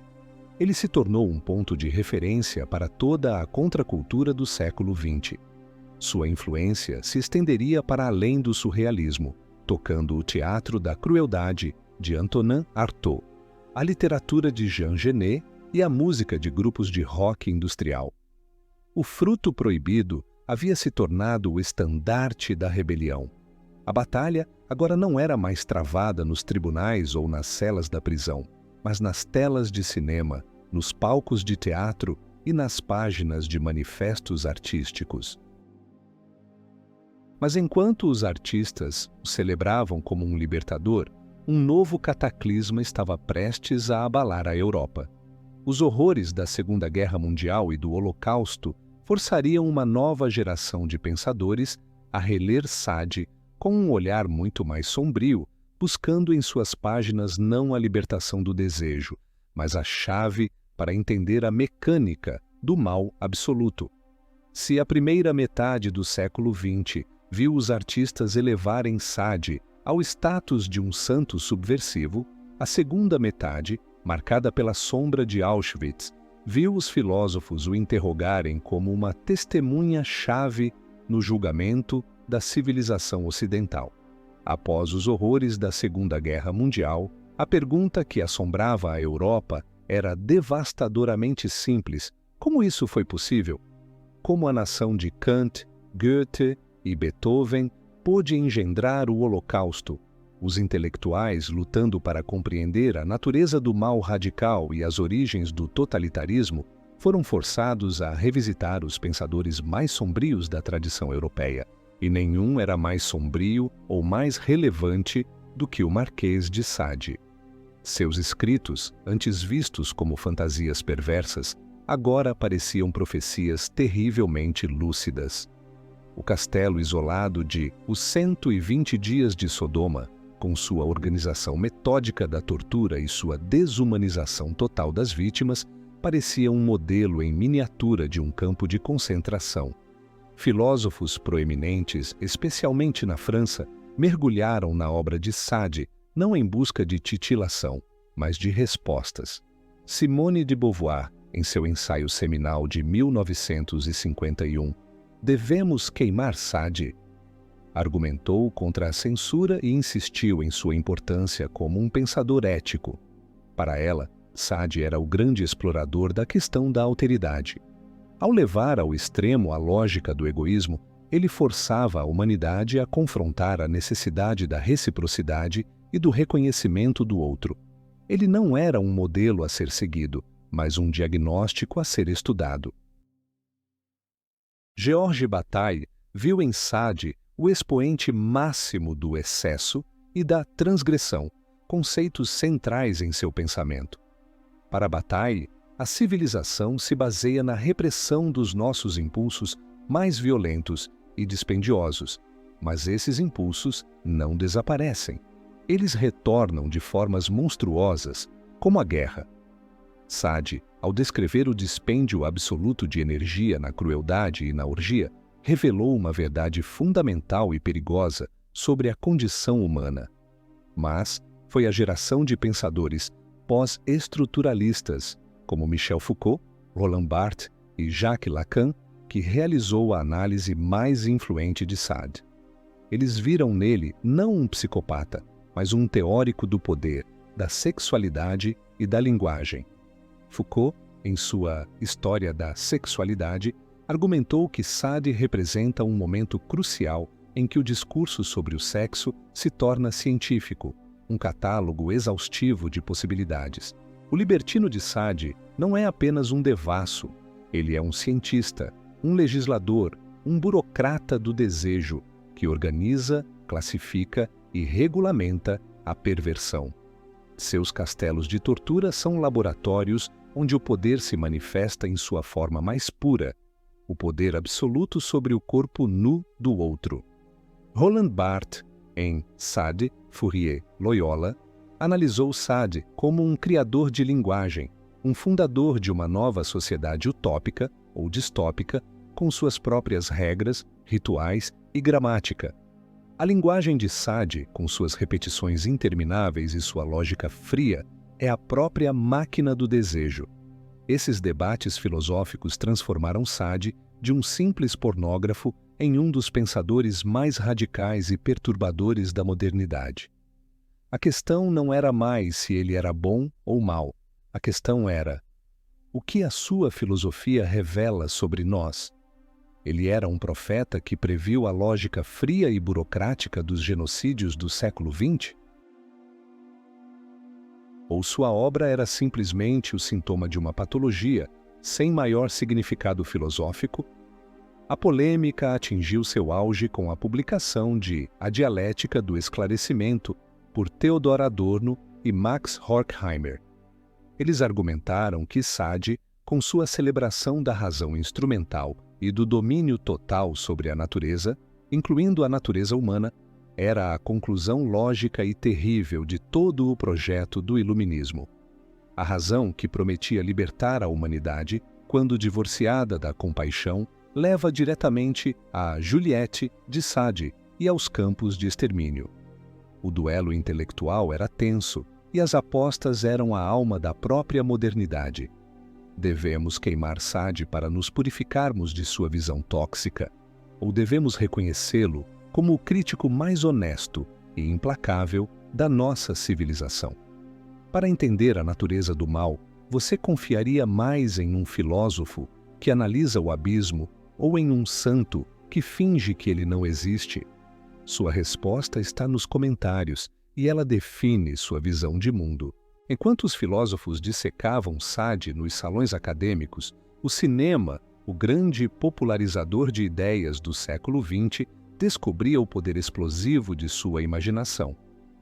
Ele se tornou um ponto de referência para toda a contracultura do século XX. Sua influência se estenderia para além do surrealismo, tocando o teatro da crueldade de Antonin Artaud, a literatura de Jean Genet e a música de grupos de rock industrial. O Fruto Proibido havia se tornado o estandarte da rebelião. A batalha agora não era mais travada nos tribunais ou nas celas da prisão, mas nas telas de cinema, nos palcos de teatro e nas páginas de manifestos artísticos. Mas enquanto os artistas o celebravam como um libertador, um novo cataclisma estava prestes a abalar a Europa. Os horrores da Segunda Guerra Mundial e do Holocausto forçariam uma nova geração de pensadores a reler Sade com um olhar muito mais sombrio, buscando em suas páginas não a libertação do desejo, mas a chave para entender a mecânica do mal absoluto. Se a primeira metade do século XX viu os artistas elevarem Sade ao status de um santo subversivo, a segunda metade, marcada pela sombra de Auschwitz, viu os filósofos o interrogarem como uma testemunha-chave no julgamento da civilização ocidental. Após os horrores da Segunda Guerra Mundial, a pergunta que assombrava a Europa era devastadoramente simples: como isso foi possível? Como a nação de Kant, Goethe e Beethoven pôde engendrar o Holocausto? Os intelectuais, lutando para compreender a natureza do mal radical e as origens do totalitarismo, foram forçados a revisitar os pensadores mais sombrios da tradição europeia. E nenhum era mais sombrio ou mais relevante do que o Marquês de Sade. Seus escritos, antes vistos como fantasias perversas, agora pareciam profecias terrivelmente lúcidas. O castelo isolado de Os 120 Dias de Sodoma, com sua organização metódica da tortura e sua desumanização total das vítimas, parecia um modelo em miniatura de um campo de concentração. Filósofos proeminentes, especialmente na França, mergulharam na obra de Sade, não em busca de titilação, mas de respostas. Simone de Beauvoir, em seu ensaio seminal de 1951, Devemos queimar Sade, argumentou contra a censura e insistiu em sua importância como um pensador ético. Para ela, Sade era o grande explorador da questão da alteridade. Ao levar ao extremo a lógica do egoísmo, ele forçava a humanidade a confrontar a necessidade da reciprocidade e do reconhecimento do outro. Ele não era um modelo a ser seguido, mas um diagnóstico a ser estudado. Georges Bataille viu em Sade o expoente máximo do excesso e da transgressão, conceitos centrais em seu pensamento. Para Bataille, a civilização se baseia na repressão dos nossos impulsos mais violentos e dispendiosos, mas esses impulsos não desaparecem. Eles retornam de formas monstruosas, como a guerra. Sade, ao descrever o dispêndio absoluto de energia na crueldade e na orgia, revelou uma verdade fundamental e perigosa sobre a condição humana. Mas foi a geração de pensadores pós-estruturalistas, como Michel Foucault, Roland Barthes e Jacques Lacan, que realizou a análise mais influente de Sade. Eles viram nele não um psicopata, mas um teórico do poder, da sexualidade e da linguagem. Foucault, em sua História da Sexualidade, argumentou que Sade representa um momento crucial em que o discurso sobre o sexo se torna científico, um catálogo exaustivo de possibilidades. O libertino de Sade não é apenas um devasso, ele é um cientista, um legislador, um burocrata do desejo, que organiza, classifica e regulamenta a perversão. Seus castelos de tortura são laboratórios onde o poder se manifesta em sua forma mais pura, o poder absoluto sobre o corpo nu do outro. Roland Barthes, em Sade, Fourier, Loyola, analisou Sade como um criador de linguagem, um fundador de uma nova sociedade utópica ou distópica com suas próprias regras, rituais e gramática. A linguagem de Sade, com suas repetições intermináveis e sua lógica fria, é a própria máquina do desejo. Esses debates filosóficos transformaram Sade de um simples pornógrafo em um dos pensadores mais radicais e perturbadores da modernidade. A questão não era mais se ele era bom ou mau. A questão era: o que a sua filosofia revela sobre nós? Ele era um profeta que previu a lógica fria e burocrática dos genocídios do século XX? Ou sua obra era simplesmente o sintoma de uma patologia, sem maior significado filosófico? A polêmica atingiu seu auge com a publicação de A Dialética do Esclarecimento, por Theodor Adorno e Max Horkheimer. Eles argumentaram que Sade, com sua celebração da razão instrumental e do domínio total sobre a natureza, incluindo a natureza humana, era a conclusão lógica e terrível de todo o projeto do iluminismo. A razão que prometia libertar a humanidade, quando divorciada da compaixão, leva diretamente a Juliette de Sade e aos campos de extermínio. O duelo intelectual era tenso e as apostas eram a alma da própria modernidade. Devemos queimar Sade para nos purificarmos de sua visão tóxica, ou devemos reconhecê-lo como o crítico mais honesto e implacável da nossa civilização? Para entender a natureza do mal, você confiaria mais em um filósofo que analisa o abismo ou em um santo que finge que ele não existe? Sua resposta está nos comentários e ela define sua visão de mundo. Enquanto os filósofos dissecavam Sade nos salões acadêmicos, o cinema, o grande popularizador de ideias do século XX, descobria o poder explosivo de sua imaginação.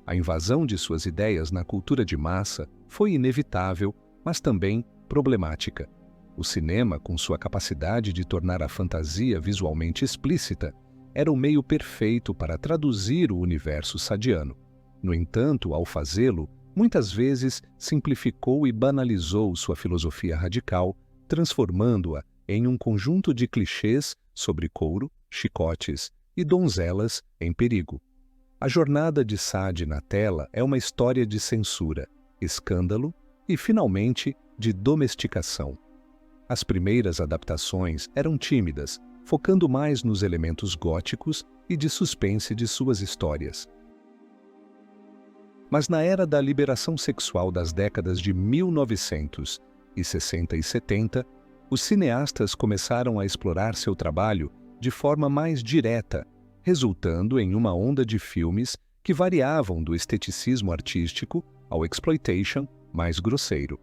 A invasão de suas ideias na cultura de massa foi inevitável, mas também problemática. O cinema, com sua capacidade de tornar a fantasia visualmente explícita, era o meio perfeito para traduzir o universo sadiano. No entanto, ao fazê-lo, muitas vezes simplificou e banalizou sua filosofia radical, transformando-a em um conjunto de clichês sobre couro, chicotes e donzelas em perigo. A jornada de Sade na tela é uma história de censura, escândalo e, finalmente, de domesticação. As primeiras adaptações eram tímidas, focando mais nos elementos góticos e de suspense de suas histórias. Mas na era da liberação sexual das décadas de 1960 e 70, os cineastas começaram a explorar seu trabalho de forma mais direta, resultando em uma onda de filmes que variavam do esteticismo artístico ao exploitation mais grosseiro.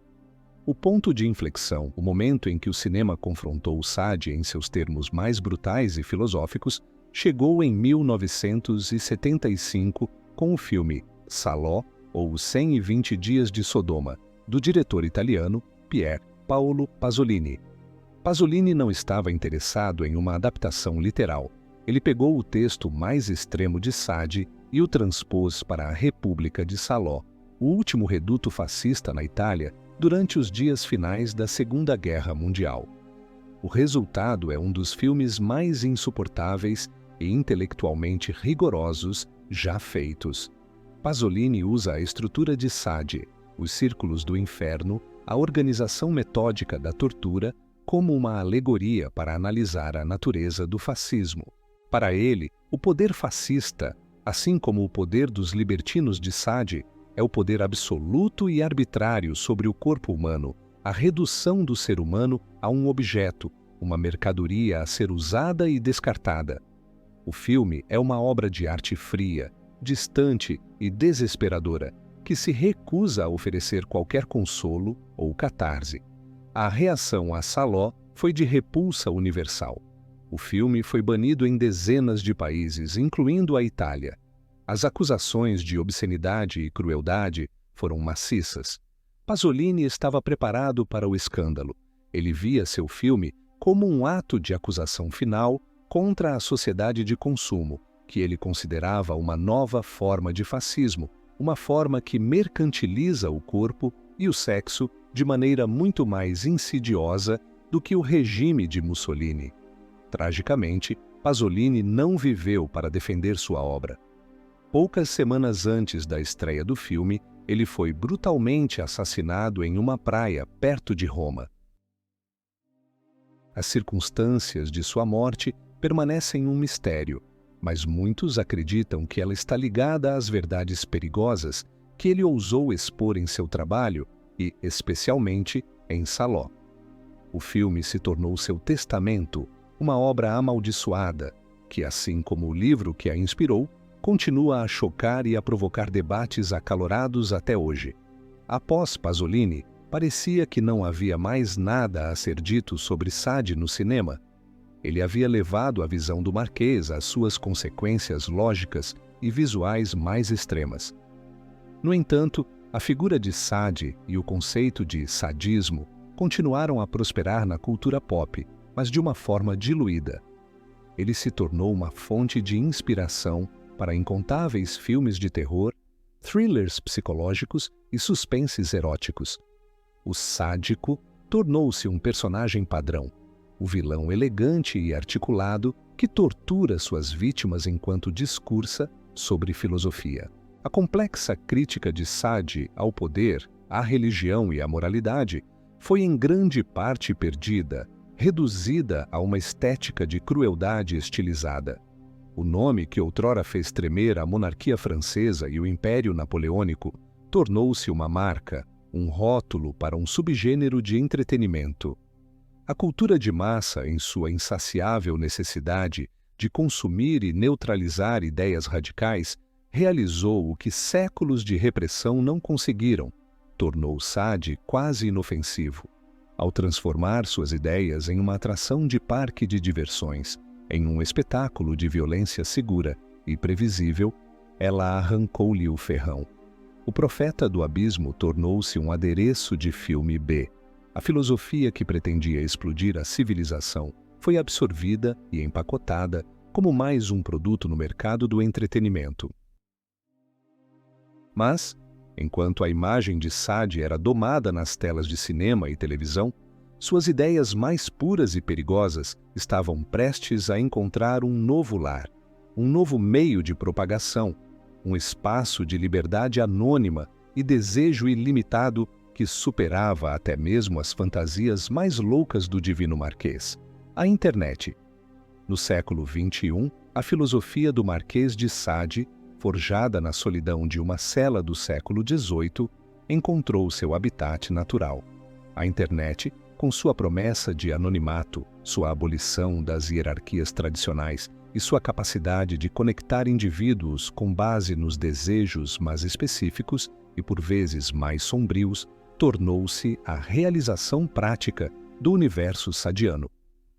O ponto de inflexão, o momento em que o cinema confrontou o Sade em seus termos mais brutais e filosóficos, chegou em 1975 com o filme Salò, ou Os 120 Dias de Sodoma, do diretor italiano Pier Paolo Pasolini. Pasolini não estava interessado em uma adaptação literal. Ele pegou o texto mais extremo de Sade e o transpôs para a República de Salò, o último reduto fascista na Itália durante os dias finais da Segunda Guerra Mundial. O resultado é um dos filmes mais insuportáveis e intelectualmente rigorosos já feitos. Pasolini usa a estrutura de Sade, os círculos do inferno, a organização metódica da tortura, como uma alegoria para analisar a natureza do fascismo. Para ele, o poder fascista, assim como o poder dos libertinos de Sade, é o poder absoluto e arbitrário sobre o corpo humano, a redução do ser humano a um objeto, uma mercadoria a ser usada e descartada. O filme é uma obra de arte fria, distante e desesperadora, que se recusa a oferecer qualquer consolo ou catarse. A reação a Salò foi de repulsa universal. O filme foi banido em dezenas de países, incluindo a Itália. As acusações de obscenidade e crueldade foram maciças. Pasolini estava preparado para o escândalo. Ele via seu filme como um ato de acusação final contra a sociedade de consumo, que ele considerava uma nova forma de fascismo, uma forma que mercantiliza o corpo e o sexo de maneira muito mais insidiosa do que o regime de Mussolini. Tragicamente, Pasolini não viveu para defender sua obra. Poucas semanas antes da estreia do filme, ele foi brutalmente assassinado em uma praia perto de Roma. As circunstâncias de sua morte permanecem um mistério, mas muitos acreditam que ela está ligada às verdades perigosas que ele ousou expor em seu trabalho e, especialmente, em Salò. O filme se tornou seu testamento, uma obra amaldiçoada, que, assim como o livro que a inspirou, continua a chocar e a provocar debates acalorados até hoje. Após Pasolini, parecia que não havia mais nada a ser dito sobre Sade no cinema. Ele havia levado a visão do Marquês às suas consequências lógicas e visuais mais extremas. No entanto, a figura de Sade e o conceito de sadismo continuaram a prosperar na cultura pop, mas de uma forma diluída. Ele se tornou uma fonte de inspiração para incontáveis filmes de terror, thrillers psicológicos e suspenses eróticos. O sádico tornou-se um personagem padrão, o vilão elegante e articulado que tortura suas vítimas enquanto discursa sobre filosofia. A complexa crítica de Sade ao poder, à religião e à moralidade foi em grande parte perdida, reduzida a uma estética de crueldade estilizada. O nome que outrora fez tremer a monarquia francesa e o Império Napoleônico tornou-se uma marca, um rótulo para um subgênero de entretenimento. A cultura de massa, em sua insaciável necessidade de consumir e neutralizar ideias radicais, realizou o que séculos de repressão não conseguiram, tornou Sade quase inofensivo. Ao transformar suas ideias em uma atração de parque de diversões, em um espetáculo de violência segura e previsível, ela arrancou-lhe o ferrão. O Profeta do Abismo tornou-se um adereço de filme B. A filosofia que pretendia explodir a civilização foi absorvida e empacotada como mais um produto no mercado do entretenimento. Mas, enquanto a imagem de Sade era domada nas telas de cinema e televisão, suas ideias mais puras e perigosas estavam prestes a encontrar um novo lar, um novo meio de propagação, um espaço de liberdade anônima e desejo ilimitado que superava até mesmo as fantasias mais loucas do Divino Marquês, a internet. No século XXI, a filosofia do Marquês de Sade, forjada na solidão de uma cela do século XVIII, encontrou seu habitat natural. A internet, com sua promessa de anonimato, sua abolição das hierarquias tradicionais e sua capacidade de conectar indivíduos com base nos desejos mais específicos e por vezes mais sombrios, tornou-se a realização prática do universo sadiano.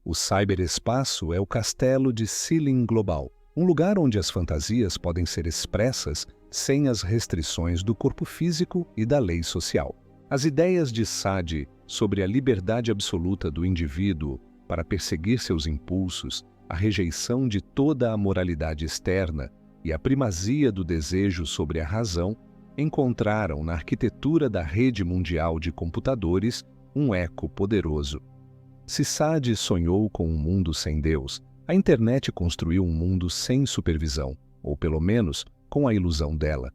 O cyberespaço é o castelo de Ceiling Global, um lugar onde as fantasias podem ser expressas sem as restrições do corpo físico e da lei social. As ideias de Sade sobre a liberdade absoluta do indivíduo para perseguir seus impulsos, a rejeição de toda a moralidade externa e a primazia do desejo sobre a razão encontraram na arquitetura da rede mundial de computadores um eco poderoso. Se Sade sonhou com um mundo sem Deus, a internet construiu um mundo sem supervisão, ou pelo menos com a ilusão dela.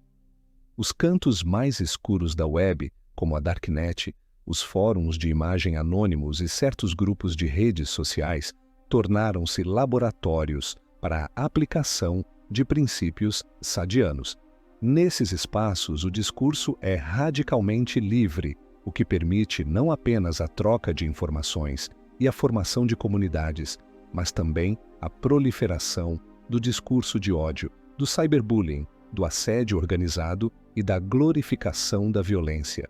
Os cantos mais escuros da web, como a Darknet, os fóruns de imagem anônimos e certos grupos de redes sociais, tornaram-se laboratórios para a aplicação de princípios sadianos. Nesses espaços, o discurso é radicalmente livre, o que permite não apenas a troca de informações e a formação de comunidades, mas também a proliferação do discurso de ódio, do cyberbullying, do assédio organizado e da glorificação da violência.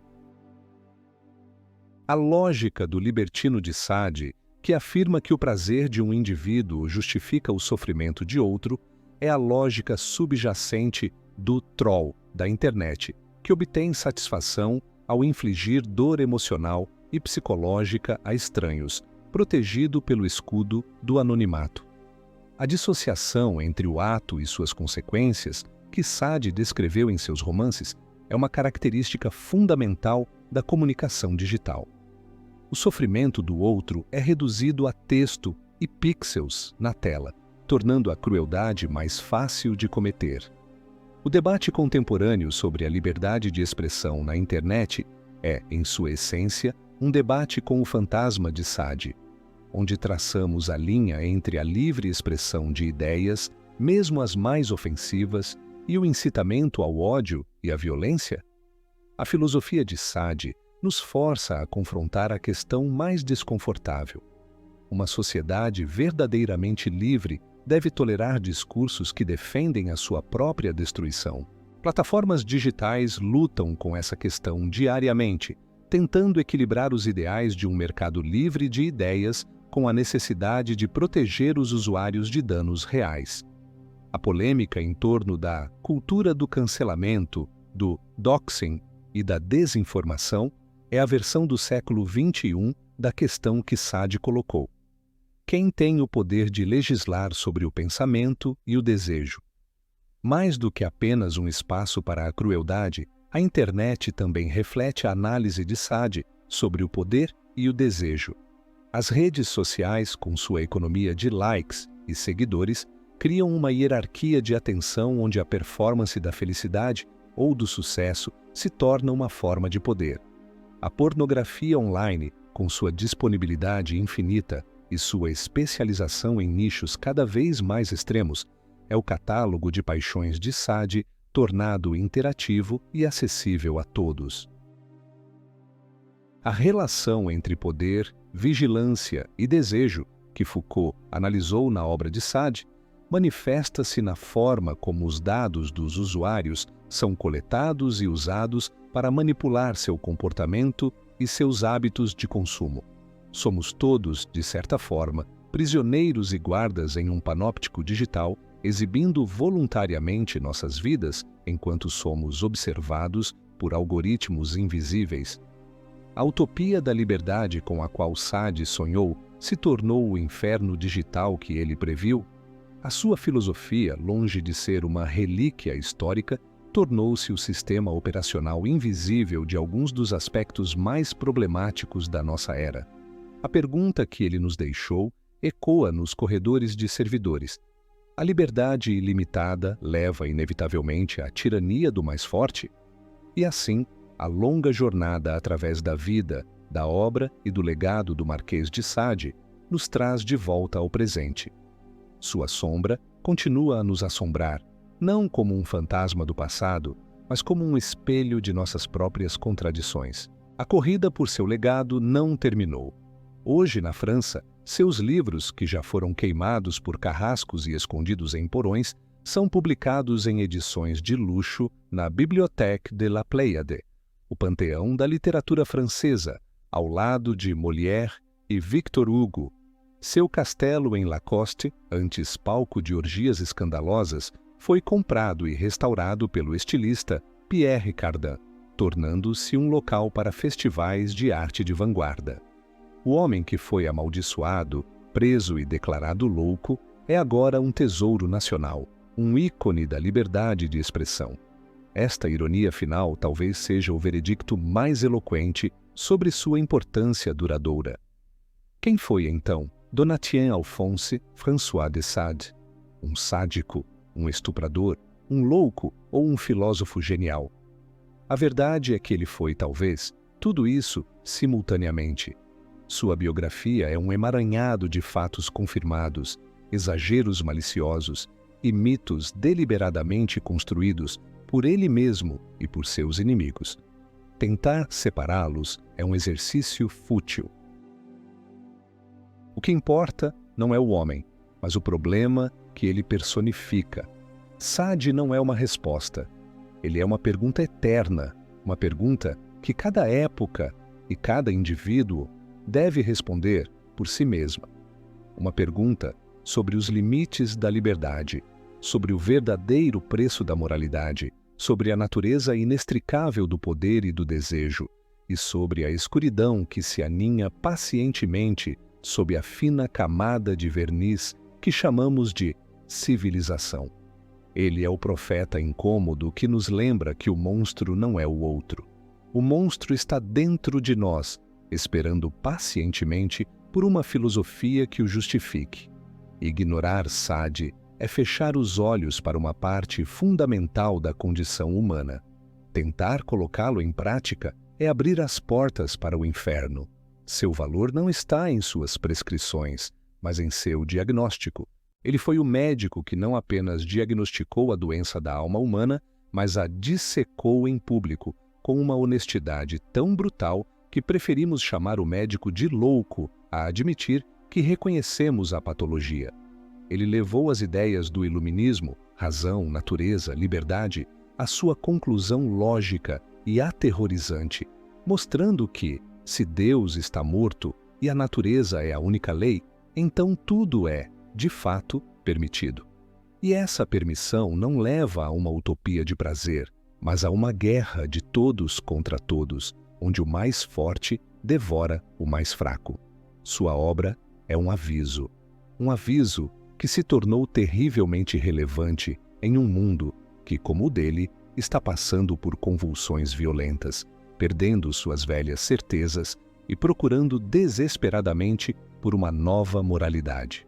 A lógica do libertino de Sade, que afirma que o prazer de um indivíduo justifica o sofrimento de outro, é a lógica subjacente do troll da internet, que obtém satisfação ao infligir dor emocional e psicológica a estranhos, protegido pelo escudo do anonimato. A dissociação entre o ato e suas consequências, que Sade descreveu em seus romances, é uma característica fundamental da comunicação digital. O sofrimento do outro é reduzido a texto e pixels na tela, tornando a crueldade mais fácil de cometer. O debate contemporâneo sobre a liberdade de expressão na internet é, em sua essência, um debate com o fantasma de Sade, onde traçamos a linha entre a livre expressão de ideias, mesmo as mais ofensivas, e o incitamento ao ódio e à violência. A filosofia de Sade nos força a confrontar a questão mais desconfortável. Uma sociedade verdadeiramente livre deve tolerar discursos que defendem a sua própria destruição. Plataformas digitais lutam com essa questão diariamente, tentando equilibrar os ideais de um mercado livre de ideias com a necessidade de proteger os usuários de danos reais. A polêmica em torno da cultura do cancelamento, do doxing e da desinformação é a versão do século XXI da questão que Sade colocou. Quem tem o poder de legislar sobre o pensamento e o desejo? Mais do que apenas um espaço para a crueldade, a internet também reflete a análise de Sade sobre o poder e o desejo. As redes sociais, com sua economia de likes e seguidores, criam uma hierarquia de atenção onde a performance da felicidade ou do sucesso se torna uma forma de poder. A pornografia online, com sua disponibilidade infinita e sua especialização em nichos cada vez mais extremos, é o catálogo de paixões de Sade tornado interativo e acessível a todos. A relação entre poder, vigilância e desejo, que Foucault analisou na obra de Sade, manifesta-se na forma como os dados dos usuários são coletados e usados para manipular seu comportamento e seus hábitos de consumo. Somos todos, de certa forma, prisioneiros e guardas em um panóptico digital, exibindo voluntariamente nossas vidas enquanto somos observados por algoritmos invisíveis. A utopia da liberdade com a qual Sade sonhou se tornou o inferno digital que ele previu? A sua filosofia, longe de ser uma relíquia histórica, tornou-se o sistema operacional invisível de alguns dos aspectos mais problemáticos da nossa era. A pergunta que ele nos deixou ecoa nos corredores de servidores. A liberdade ilimitada leva inevitavelmente à tirania do mais forte? E assim, a longa jornada através da vida, da obra e do legado do Marquês de Sade nos traz de volta ao presente. Sua sombra continua a nos assombrar, não como um fantasma do passado, mas como um espelho de nossas próprias contradições. A corrida por seu legado não terminou. Hoje, na França, seus livros, que já foram queimados por carrascos e escondidos em porões, são publicados em edições de luxo na Bibliothèque de la Pléiade, o panteão da literatura francesa, ao lado de Molière e Victor Hugo. Seu castelo em Lacoste, antes palco de orgias escandalosas, foi comprado e restaurado pelo estilista Pierre Cardin, tornando-se um local para festivais de arte de vanguarda. O homem que foi amaldiçoado, preso e declarado louco é agora um tesouro nacional, um ícone da liberdade de expressão. Esta ironia final talvez seja o veredicto mais eloquente sobre sua importância duradoura. Quem foi, então, Donatien Alphonse François de Sade? Um sádico, um estuprador, um louco ou um filósofo genial? A verdade é que ele foi, talvez, tudo isso simultaneamente. Sua biografia é um emaranhado de fatos confirmados, exageros maliciosos e mitos deliberadamente construídos por ele mesmo e por seus inimigos. Tentar separá-los é um exercício fútil. O que importa não é o homem, mas o problema que ele personifica. Sade não é uma resposta. Ele é uma pergunta eterna, uma pergunta que cada época e cada indivíduo deve responder por si mesma. Uma pergunta sobre os limites da liberdade, sobre o verdadeiro preço da moralidade, sobre a natureza inextricável do poder e do desejo, e sobre a escuridão que se aninha pacientemente sob a fina camada de verniz que chamamos de civilização. Ele é o profeta incômodo que nos lembra que o monstro não é o outro. O monstro está dentro de nós, esperando pacientemente por uma filosofia que o justifique. Ignorar Sade é fechar os olhos para uma parte fundamental da condição humana. Tentar colocá-lo em prática é abrir as portas para o inferno. Seu valor não está em suas prescrições, mas em seu diagnóstico. Ele foi o médico que não apenas diagnosticou a doença da alma humana, mas a dissecou em público, com uma honestidade tão brutal que preferimos chamar o médico de louco a admitir que reconhecemos a patologia. Ele levou as ideias do iluminismo, razão, natureza, liberdade, à sua conclusão lógica e aterrorizante, mostrando que, se Deus está morto e a natureza é a única lei, então tudo é, de fato, permitido. E essa permissão não leva a uma utopia de prazer, mas a uma guerra de todos contra todos, onde o mais forte devora o mais fraco. Sua obra é um aviso que se tornou terrivelmente relevante em um mundo que, como o dele, está passando por convulsões violentas, perdendo suas velhas certezas e procurando desesperadamente por uma nova moralidade.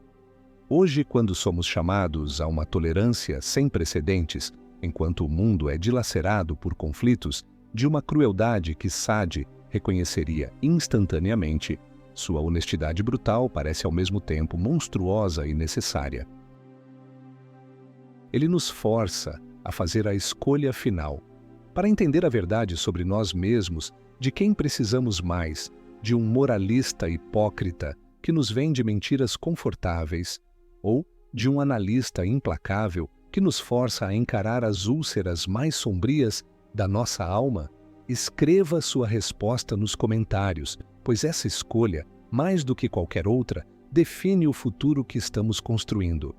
Hoje, quando somos chamados a uma tolerância sem precedentes, enquanto o mundo é dilacerado por conflitos, de uma crueldade que Sade reconheceria instantaneamente, sua honestidade brutal parece ao mesmo tempo monstruosa e necessária. Ele nos força a fazer a escolha final. Para entender a verdade sobre nós mesmos, de quem precisamos mais? De um moralista hipócrita que nos vende mentiras confortáveis, ou de um analista implacável que nos força a encarar as úlceras mais sombrias da nossa alma? Escreva sua resposta nos comentários, pois essa escolha, mais do que qualquer outra, define o futuro que estamos construindo.